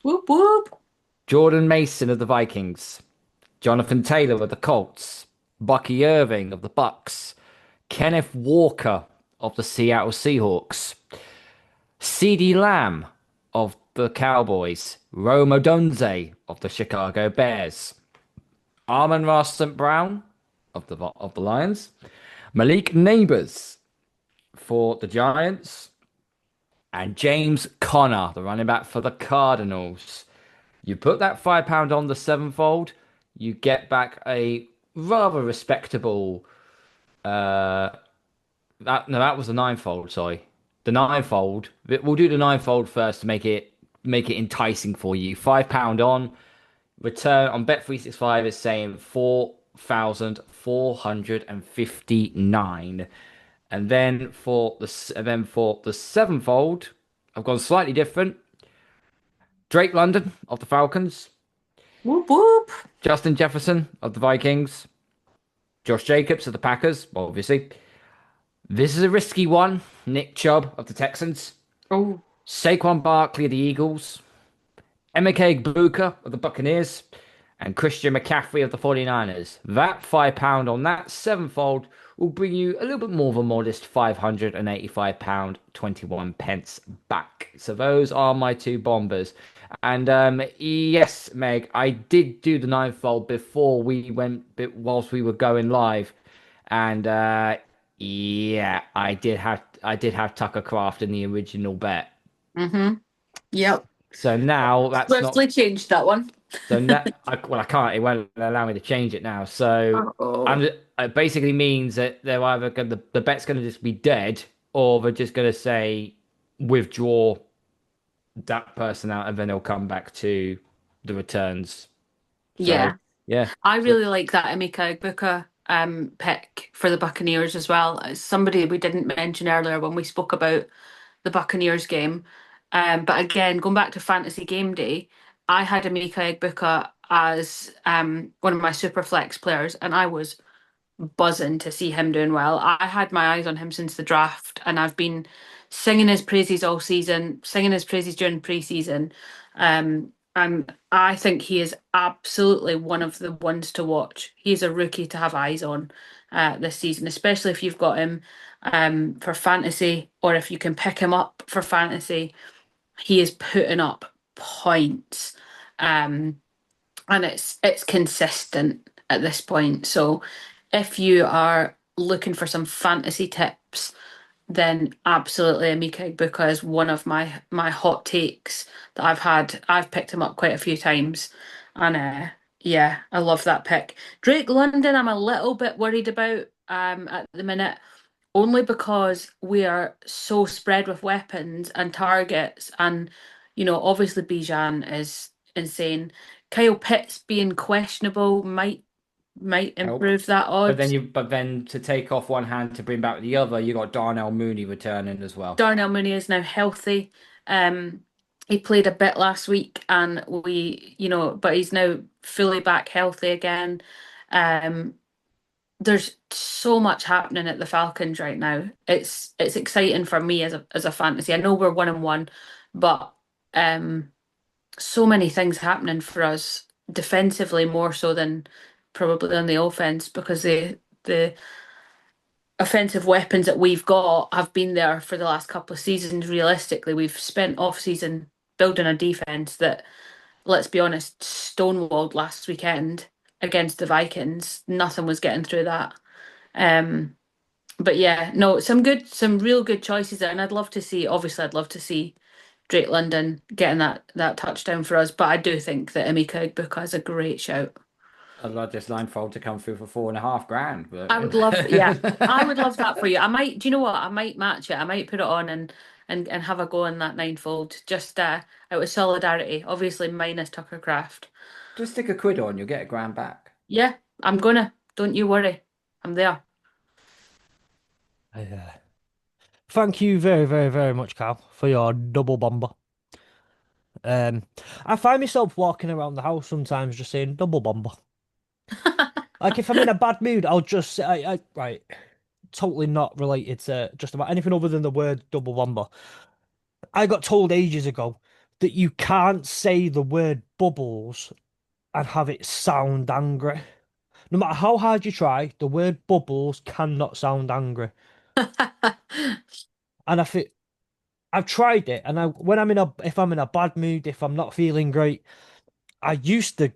Whoop whoop. Jordan Mason of the Vikings, Jonathan Taylor of the Colts, Bucky Irving of the Bucks, Kenneth Walker of the Seattle Seahawks, CeeDee Lamb of the Cowboys, Rome Odunze of the Chicago Bears, Amon-Ra St. Brown of the Lions, Malik Neighbors for the Giants, and James Conner, the running back for the Cardinals. You put that £5 on the sevenfold, you get back a rather respectable. That was the ninefold. Sorry, the ninefold. We'll do the ninefold first to make it enticing for you. £5 on return on Bet365 is saying 4,459. And then for the sevenfold, I've gone slightly different. Drake London of the Falcons, Whoop whoop. Justin Jefferson of the Vikings, Josh Jacobs of the Packers, obviously. This is a risky one. Nick Chubb of the Texans, Oh. Saquon Barkley of the Eagles, Emeka Egbuka of the Buccaneers, and Christian McCaffrey of the 49ers. That £5 on that sevenfold will bring you a little bit more of a modest £585.21 back. So those are my two bombers. And yes, Meg, I did do the ninefold before we went, whilst we were going live, and yeah, I did have Tucker Craft in the original bet. Mm-hmm. Yep. So now that's not Swiftly changed that one. so now, well, I can't. It won't allow me to change it now. So Oh. it basically means that they're either going the bet's going to just be dead, or they're just going to say withdraw that person out, and then he'll come back to the returns. So Yeah. yeah, I so really like that Emeka Egbuka pick for the Buccaneers as well. As somebody we didn't mention earlier when we spoke about the Buccaneers game. But again, going back to fantasy game day, I had Emeka Egbuka as one of my super flex players, and I was buzzing to see him doing well. I had my eyes on him since the draft, and I've been singing his praises all season, singing his praises during preseason. And I think he is absolutely one of the ones to watch. He's a rookie to have eyes on this season, especially if you've got him for fantasy or if you can pick him up for fantasy. He is putting up points. Um, and it's consistent at this point. So if you are looking for some fantasy tips, then absolutely Emeka Egbuka is one of my hot takes that I've had. I've picked him up quite a few times, and yeah, I love that pick. Drake London, I'm a little bit worried about at the minute, only because we are so spread with weapons and targets, and obviously Bijan is insane. Kyle Pitts being questionable might help. improve that odds. But then to take off one hand to bring back the other, you got Darnell Mooney returning as well. Darnell Mooney is now healthy. Um, he played a bit last week, and but he's now fully back healthy again. Um, there's so much happening at the Falcons right now. It's exciting for me as a fantasy. I know we're 1-1, but so many things happening for us defensively more so than probably on the offense because the offensive weapons that we've got have been there for the last couple of seasons. Realistically, we've spent off season building a defense that, let's be honest, stonewalled last weekend against the Vikings. Nothing was getting through that. Um, but yeah, no, some real good choices there, and I'd love to see Drake London getting that touchdown for us. But I do think that Emeka Egbuka is a great shout. I'd like this ninefold to come through for 4.5 grand, I would love, yeah, I would love that for but you. I might, do you know what? I might match it. I might put it on and have a go on that ninefold, just out of solidarity. Obviously, minus Tucker Craft. just stick a quid on, you'll get a grand back. Yeah, I'm gonna. Don't you worry. I'm there. Yeah. Thank you very, very, very much, Carl, for your double bomber. Um, I find myself walking around the house sometimes just saying double bomber. Like if I'm in a bad mood, I'll just say, right, totally not related to just about anything other than the word double bomber. I got told ages ago that you can't say the word bubbles and have it sound angry. No matter how hard you try, the word bubbles cannot sound angry. And I think I've tried it, and when if I'm in a bad mood, if I'm not feeling great, I used to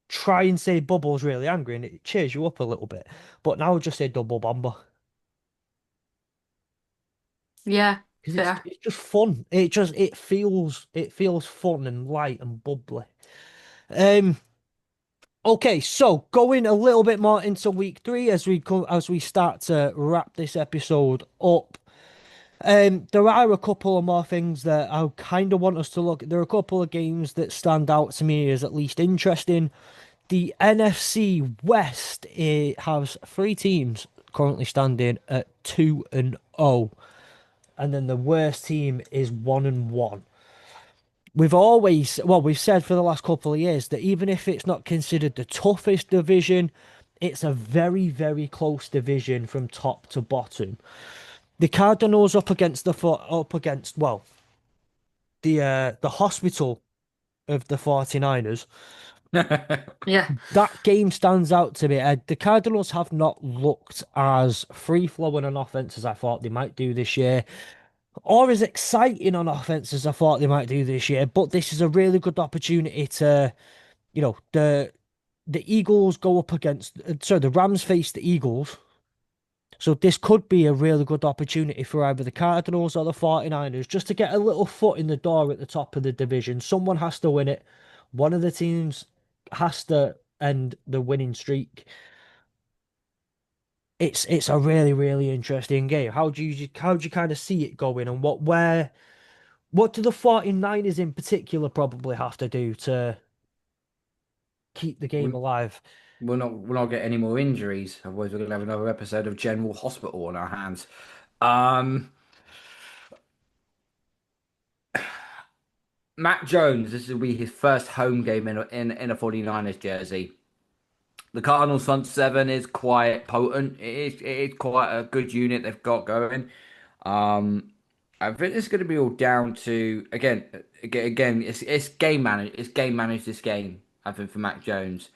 try and say bubbles really angry, and it cheers you up a little bit. But now I just say double bomber Yeah, because fair. it's just fun. It feels fun and light and bubbly. Um. Okay, so going a little bit more into week three as we start to wrap this episode up. There are a couple of more things that I kind of want us to look at. There are a couple of games that stand out to me as at least interesting. The NFC West, it has three teams currently standing at 2-0, and then the worst team is 1-1. We've said for the last couple of years that even if it's not considered the toughest division, it's a very, very close division from top to bottom. The Cardinals up against the hospital of the 49ers. Yeah. That game stands out to me. The Cardinals have not looked as free flowing on offense as I thought they might do this year, or as exciting on offense as I thought they might do this year. But this is a really good opportunity to, the Eagles go up against, sorry, the Rams face the Eagles. So this could be a really good opportunity for either the Cardinals or the 49ers just to get a little foot in the door at the top of the division. Someone has to win it. One of the teams has to end the winning streak. It's a really, really interesting game. How do you kind of see it going, and What do the 49ers in particular probably have to do to keep the game We, alive? we'll not get any more injuries. Otherwise, we're gonna have another episode of General Hospital on our hands. Um, Matt Jones, this will be his first home game in a 49ers jersey. The Cardinals front seven is quite potent. It is quite a good unit they've got going. Um, I think it's going to be all down to again. It's game manage this game. I think for Mac Jones.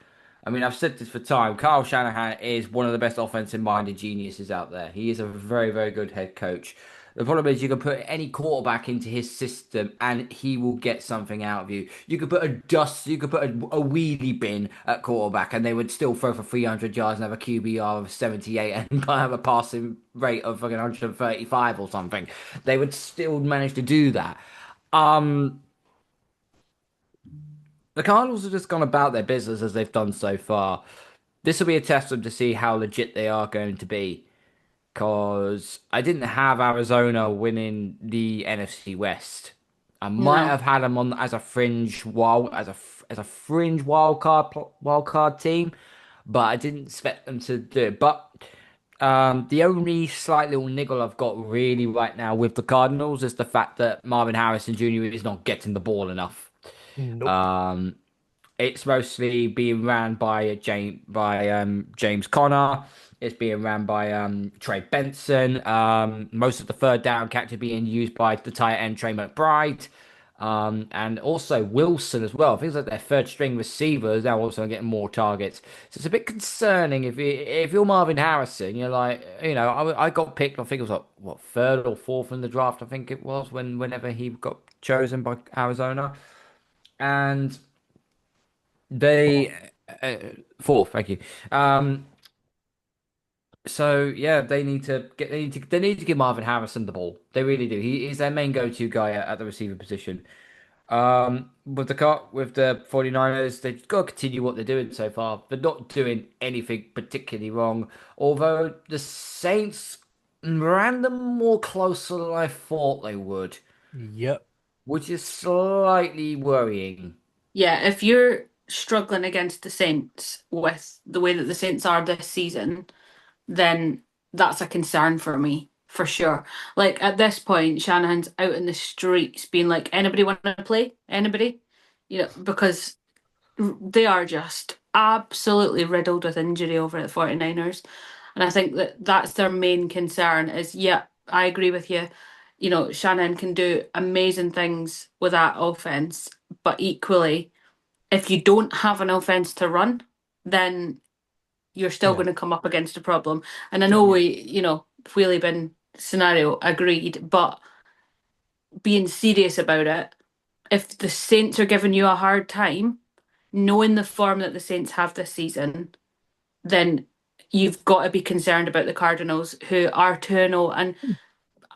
I mean, I've said this for time. Kyle Shanahan is one of the best offensive minded geniuses out there. He is a very very good head coach. The problem is you can put any quarterback into his system and he will get something out of you. You could put a wheelie bin at quarterback and they would still throw for 300 yards and have a QBR of 78 and have a passing rate of fucking 135 or something. They would still manage to do that. Um, the Cardinals have just gone about their business as they've done so far. This will be a test of them to see how legit they are going to be. Because I didn't have Arizona winning the NFC West. I might No. have had them on as a fringe wild card team, but I didn't expect them to do it. But the only slight little niggle I've got really right now with the Cardinals is the fact that Marvin Harrison Jr. is not getting the ball enough. Nope. Um, it's mostly being ran by James Conner. It's being ran by Trey Benson. Most of the third down catch are being used by the tight end Trey McBride. And also Wilson as well. Things like their third string receivers now also getting more targets. So it's a bit concerning if you're Marvin Harrison, you're like, I got picked. I think it was like what third or fourth in the draft. I think it was whenever he got chosen by Arizona, and Oh, they uh, fourth, thank you. Um, so yeah, they need to give Marvin Harrison the ball. They really do. He's their main go-to guy at the receiver position. With the 49ers, they've got to continue what they're doing so far. They're not doing anything particularly wrong. Although the Saints ran them more closer than I thought they would, yep. which is slightly worrying. Yeah, if you're struggling against the Saints with the way that the Saints are this season, then that's a concern for me, for sure. Like at this point, Shanahan's out in the streets being like, anybody want to play? Anybody? Because they are just absolutely riddled with injury over at the 49ers. And I think that that's their main concern is, yeah, I agree with you. Shanahan can do amazing things with that offense, but equally, if you don't have an offense to run, then you're still Yeah. going to come up against a problem. And I know Yeah. wheelie bin scenario agreed, but being serious about it, if the Saints are giving you a hard time, knowing the form that the Saints have this season, then you've got to be concerned about the Cardinals, who are 2-0. And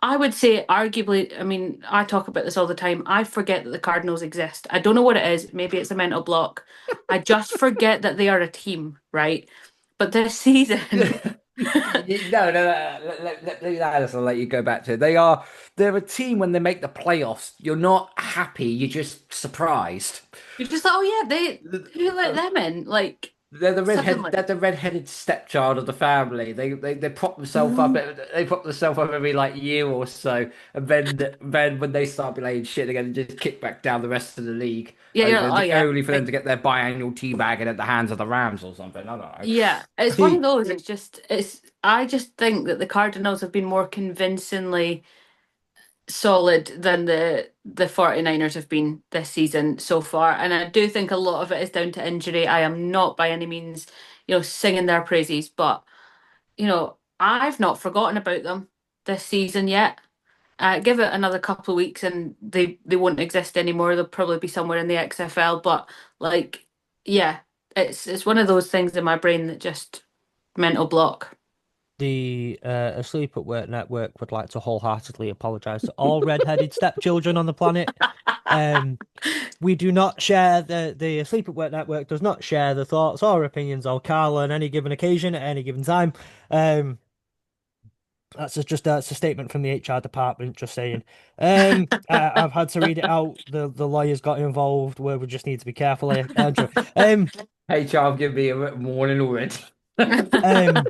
I would say, arguably, I mean, I talk about this all the time. I forget that the Cardinals exist. I don't know what it is. Maybe it's a mental block. I just forget that they are a team, right? But this season, No, no, no. I'll let you go back to it. They're a team when they make the playoffs. You're not happy, you're just surprised. you're just like, oh yeah, who let them in? Like suddenly. They're the redheaded stepchild of the family. They prop themselves up. They prop themselves up every like year or so, and then when they start playing shit again, just kick back down the rest of the league, Yeah, you're like, oh yeah. only for them Like, to get their biannual teabagging at the hands of the Rams or something. I don't know. yeah, it's one of those. I just think that the Cardinals have been more convincingly solid than the 49ers have been this season so far. And I do think a lot of it is down to injury. I am not by any means, singing their praises, but I've not forgotten about them this season yet. Give it another couple of weeks and they won't exist anymore. They'll probably be somewhere in the XFL. But like, yeah, it's one of those things in my brain that just mental block. The Asleep at Work Network would like to wholeheartedly apologize to all red-headed stepchildren on the planet. Um, we do not share the Asleep at Work Network does not share the thoughts or opinions of Karl on any given occasion at any given time. Um, That's a statement from the HR department, just saying. I've had to read it out. The lawyers got involved. Where we just need to be careful here. Andrew. HR give me a warning already. Um,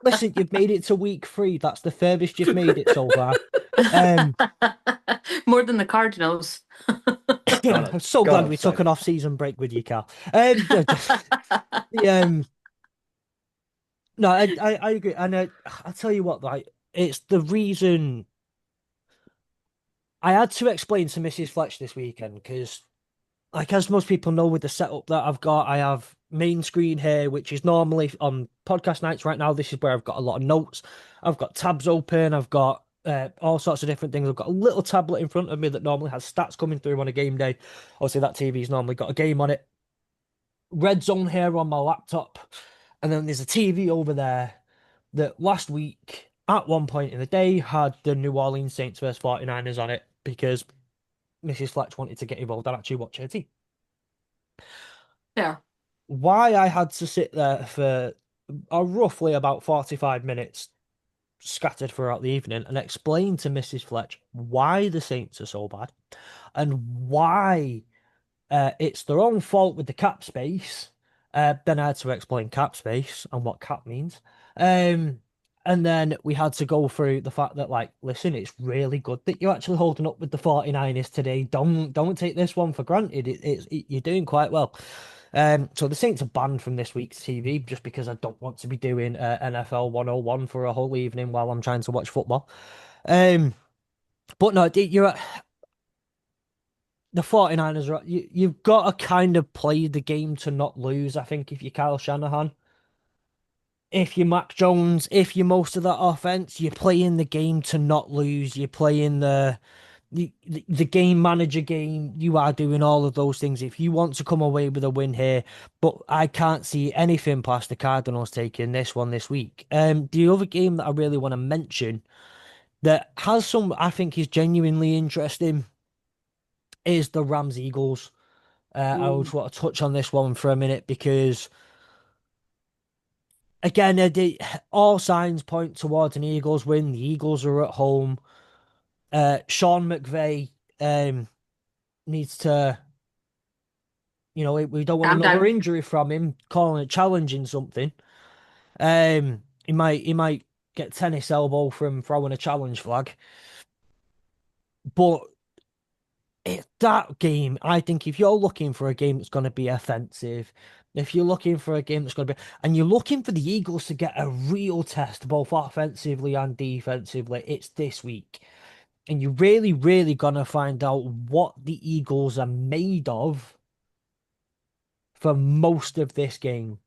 Listen, you've made it to week 3. That's the furthest you've made it so far. Um, More than the Cardinals. I'm so glad we God's took sake. an off-season break with you, Karl. The no, I agree, and I tell you what, like it's the reason I had to explain to Mrs. Fletch this weekend because, like as most people know, with the setup that I've got, I have main screen here, which is normally on podcast nights. Right now, this is where I've got a lot of notes. I've got tabs open. I've got all sorts of different things. I've got a little tablet in front of me that normally has stats coming through on a game day. Obviously, that TV's normally got a game on it. Red zone here on my laptop, and then there's a TV over there that last week at one point in the day had the New Orleans Saints vs 49ers on it because Mrs. Fletch wanted to get involved and actually watch her team. Yeah. Why I had to sit there for roughly about 45 minutes scattered throughout the evening and explain to Mrs. Fletch why the Saints are so bad and why it's their own fault with the cap space. Then I had to explain cap space and what cap means. Um, and then we had to go through the fact that, like, listen, it's really good that you're actually holding up with the 49ers today. Don't take this one for granted. You're doing quite well. So the Saints are banned from this week's TV just because I don't want to be doing NFL 101 for a whole evening while I'm trying to watch football. Um, but no, the 49ers are you've got to kind of play the game to not lose, I think, if you're Kyle Shanahan. If you're Mac Jones, if you're most of that offense, you're playing the game to not lose. You're playing the game manager game. You are doing all of those things if you want to come away with a win here. But I can't see anything past the Cardinals taking this one this week. The other game that I really want to mention that has some I think is genuinely interesting is the Rams Eagles. I Ooh. just want to touch on this one for a minute because, again, all signs point towards an Eagles win. The Eagles are at home. Sean McVay needs to, we don't want Calm another down. injury from him, calling it challenging something. He might get tennis elbow from throwing a challenge flag. But that game, I think if you're looking for a game that's going to be offensive, if you're looking for a game that's going to be, and you're looking for the Eagles to get a real test, both offensively and defensively, it's this week. And you're really, really going to find out what the Eagles are made of for most of this game.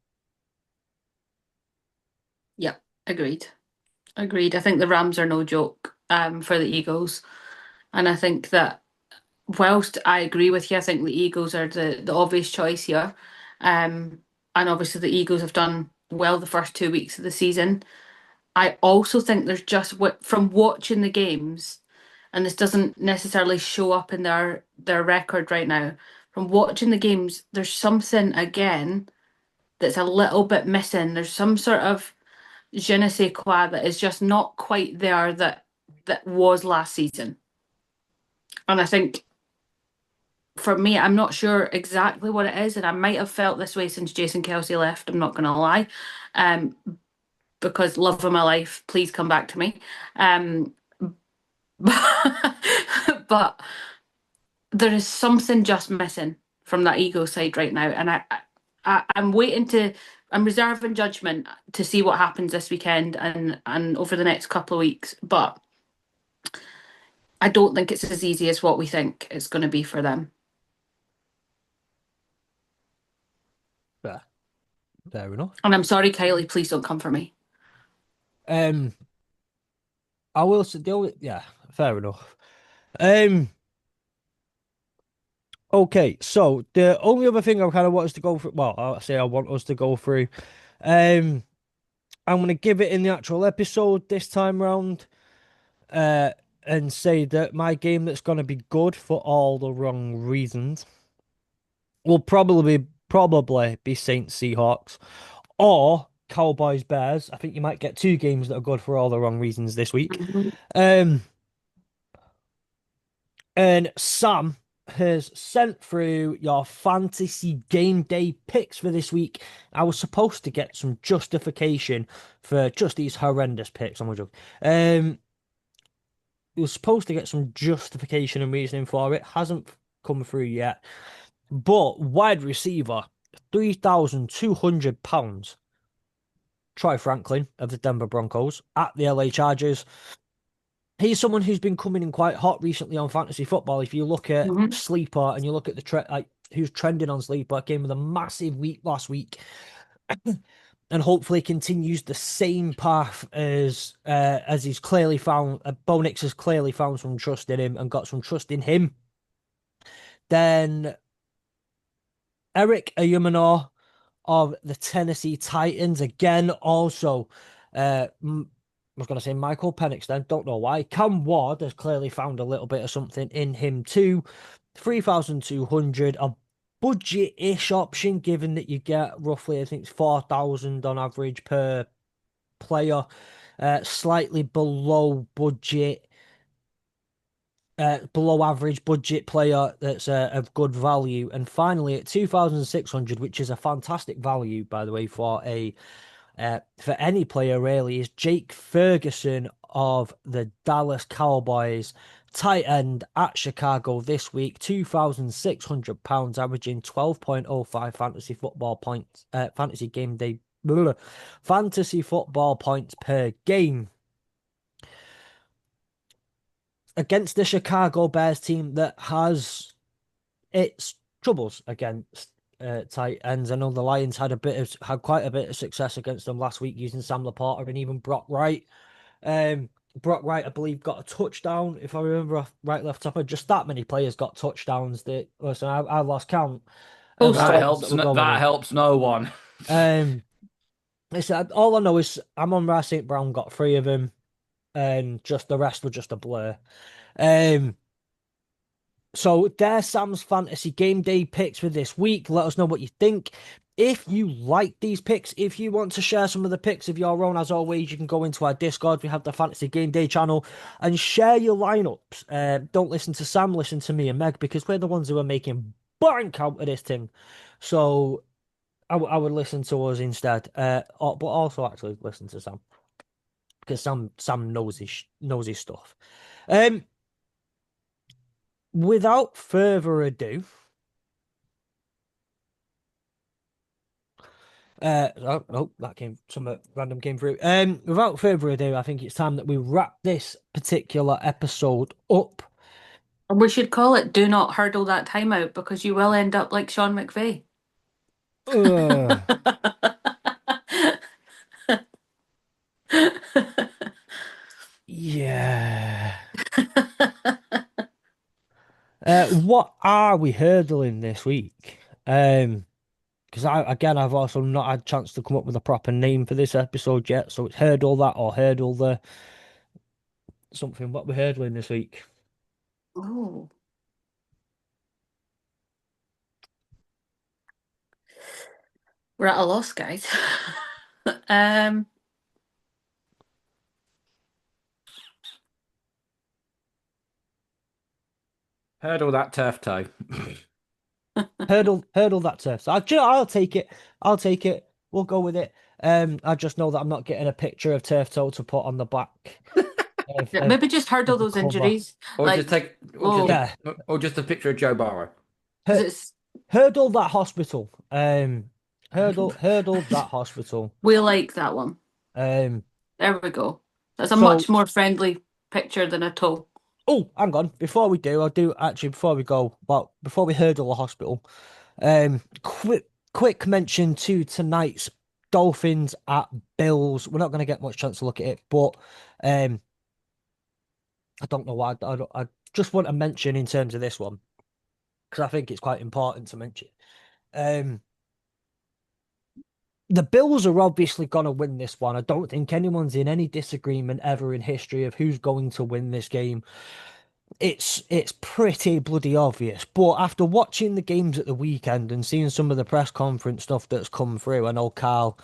Yep. Agreed. Agreed. I think the Rams are no joke for the Eagles. And I think that whilst I agree with you, I think the Eagles are the obvious choice here. And obviously the Eagles have done well the first 2 weeks of the season. I also think there's just from watching the games, and this doesn't necessarily show up in their record right now. From watching the games, there's something again that's a little bit missing. There's some sort of je ne sais quoi that is just not quite there that was last season. And I think for me, I'm not sure exactly what it is, and I might have felt this way since Jason Kelsey left. I'm not going to lie, um, because love of my life, please come back to me. Um, but there is something just missing from that ego side right now, and I'm waiting to. I'm reserving judgment to see what happens this weekend and over the next couple of weeks, but I don't think it's as easy as what we think it's going to be for them. Fair, fair enough. And I'm sorry, Kylie, please don't come for me. Um, I will say yeah, fair enough. Um, okay, so the only other thing I kind of want us to go through, well, I'll say I want us to go through, um, I'm going to give it in the actual episode this time round, uh, and say that my game that's going to be good for all the wrong reasons will probably be Saints Seahawks, or Cowboys Bears. I think you might get two games that are good for all the wrong reasons this week. Mhm. Um, and Sam has sent through your fantasy game day picks for this week. I was supposed to get some justification for just these horrendous picks. I'm not joking. We were supposed to get some justification and reasoning for it. Hasn't come through yet. But wide receiver, £3,200. Troy Franklin of the Denver Broncos at the LA Chargers. He's someone who's been coming in quite hot recently on fantasy football. If you look at Mhm. Sleeper and you look at who's trending on Sleeper, came with a massive week last week, and hopefully continues the same path as he's clearly found. Bo Nix has clearly found some trust in him and got some trust in him. Then Eric Ayumino of the Tennessee Titans. Again, also, I was going to say Michael Penix then, don't know why. Cam Ward has clearly found a little bit of something in him too. 3,200, a budget-ish option, given that you get roughly, I think it's 4,000 on average per player. Slightly below average budget player that's of good value. And finally, at 2,600, which is a fantastic value, by the way, for any player really, is Jake Ferguson of the Dallas Cowboys, tight end at Chicago this week, £2,600, averaging 12.05 fantasy football points, fantasy game day, fantasy football points per game against the Chicago Bears team that has its troubles against tight ends. I know the Lions had quite a bit of success against them last week using Sam Laporta and even Brock Wright. Brock Wright, I believe, got a touchdown. If I remember right, left top, just that many players got touchdowns. That listen, I lost count Full of That stop. offense helps. that were going That in. helps no one. Um, all I know is Amon-Ra St. Brown got three of them, and just the rest were just a blur. Um, So there's Sam's fantasy game day picks for this week. Let us know what you think. If you like these picks, if you want to share some of the picks of your own, as always, you can go into our Discord. We have the Fantasy Game Day channel and share your lineups. Don't listen to Sam, listen to me and Meg because we're the ones who are making bank out of this thing. So I would listen to us instead, but also actually listen to Sam because Sam knows his stuff. Um, without further ado. Oh, that came some random came through. Without further ado, I think it's time that we wrap this particular episode up. And we should call it "Do Not Hurdle That Timeout" because you will end up like Sean McVay. Ugh, yeah. What are we hurdling this week? Because I've also not had a chance to come up with a proper name for this episode yet. So it's hurdle that or hurdle the something. What we're hurdling this week? Oh, we're at a loss, guys. um, Heard all that turf toe. Hurdle that turf. So I'll take it. I'll take it. We'll go with it. I just know that I'm not getting a picture of turf toe to put on the back of, yeah, of, maybe just hurdle of the those cover. injuries. Like, oh, Yeah, Or just a picture of Joe Burrow. because Hur it's hurdle that hospital. Hurdle that hospital. we like that one. Um, There we go. That's a so much more friendly picture than a toe. oh, hang on. Before we go, well, before we hurdle the hospital, quick mention to tonight's Dolphins at Bills. We're not going to get much chance to look at it, but um. I don't know why. I just want to mention in terms of this one because I think it's quite important to mention. Um, the Bills are obviously going to win this one. I don't think anyone's in any disagreement ever in history of who's going to win this game. It's pretty bloody obvious. But after watching the games at the weekend and seeing some of the press conference stuff that's come through, I know Karl.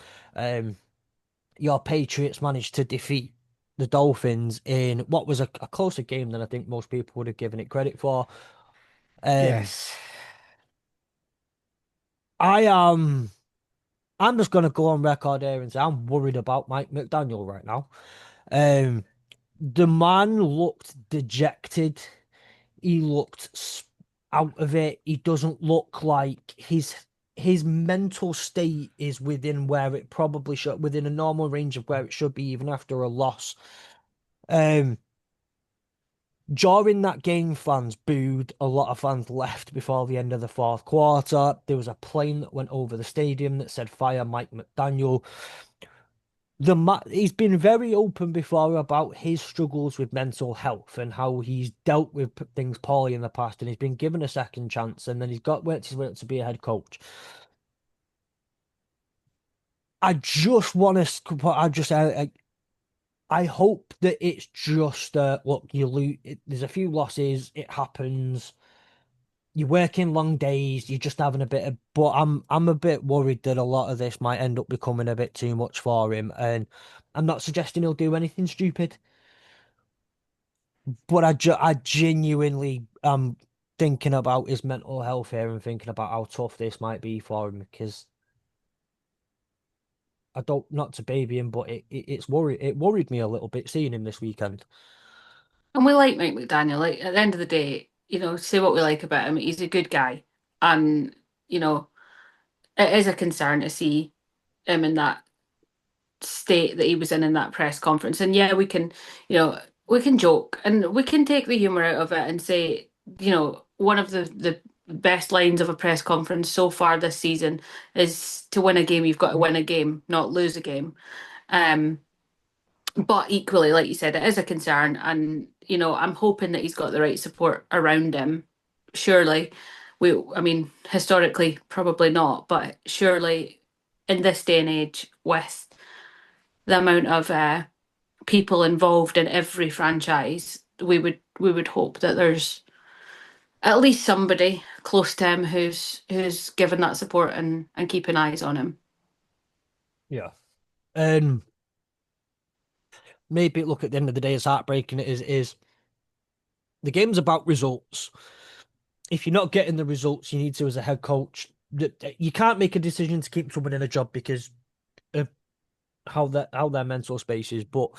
your Patriots managed to defeat the Dolphins in what was a closer game than I think most people would have given it credit for. Um, Yes. I am. I'm just gonna go on record here and say I'm worried about Mike McDaniel right now. Um, the man looked dejected. He looked out of it. He doesn't look like his mental state is within where it probably should, within a normal range of where it should be, even after a loss. Um, During that game, fans booed. A lot of fans left before the end of the fourth quarter. There was a plane that went over the stadium that said "Fire Mike McDaniel." He's been very open before about his struggles with mental health and how he's dealt with things poorly in the past, and he's been given a second chance, and then he's got worked his way up to be a head coach. I just want to. I hope that it's just look. You lose. There's a few losses. It happens. You're working long days. You're just having a bit of. But I'm a bit worried that a lot of this might end up becoming a bit too much for him, and I'm not suggesting he'll do anything stupid. But I genuinely am thinking about his mental health here and thinking about how tough this might be for him because I don't not to baby him, but it worried me a little bit seeing him this weekend. And we like Mike McDaniel. Like at the end of the day, say what we like about him, he's a good guy, and you know, it is a concern to see him in that state that he was in that press conference. And yeah, you know, we can joke and we can take the humor out of it and say, one of the best lines of a press conference so far this season is to win a game, you've got to win a game, not lose a game. Um, but equally, like you said, it is a concern, and I'm hoping that he's got the right support around him. Surely, I mean, historically, probably not, but surely in this day and age, with the amount of people involved in every franchise, we would hope that there's at least somebody close to him who's given that support and keeping eyes on him. Yeah. And maybe look at the end of the day, as heartbreaking it is the game's about results. If you're not getting the results you need to as a head coach, you can't make a decision to keep someone in a job because of how their mental space is. But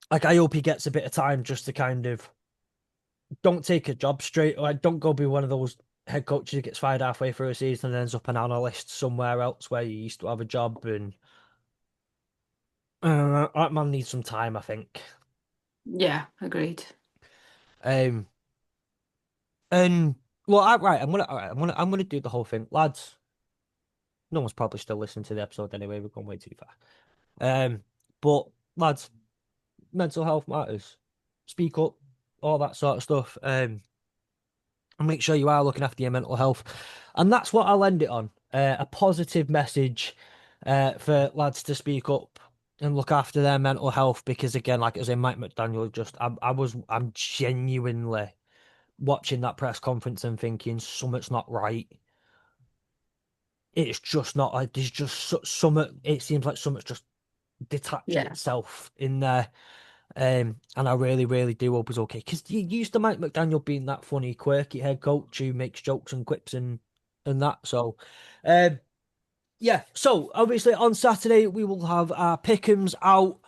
like I hope he gets a bit of time just to kind of don't take a job straight. Like don't go be one of those head coaches who gets fired halfway through a season and ends up an analyst somewhere else where you used to have a job. And that man needs some time, I think. Yeah, agreed. Um, and well, right, I'm gonna do the whole thing, lads. No one's probably still listening to the episode anyway. We're going way too far. But lads, mental health matters. Speak up, all that sort of stuff. And make sure you are looking after your mental health. And that's what I'll end it on. A positive message for lads to speak up and look after their mental health because again, like I say, Mike McDaniel I'm genuinely watching that press conference and thinking something's not right. It's just not like there's just some. It seems like something's just detached Yeah. itself in there. And I really, really do hope it's okay. Because you used to Mike McDaniel being that funny, quirky head coach who makes jokes and quips and that. So, um, yeah. So obviously on Saturday we will have our pick'ems out,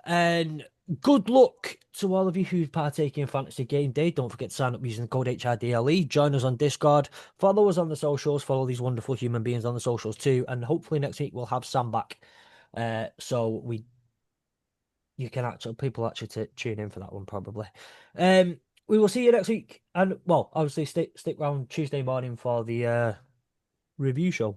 and good luck to all of you who partake in Fantasy Game Day. Don't forget to sign up using the code HRDLE. Join us on Discord. Follow us on the socials. Follow these wonderful human beings on the socials too. And hopefully next week we'll have Sam back. So you can actually people actually tune in for that one probably. We will see you next week, and well, obviously stick around Tuesday morning for the review show.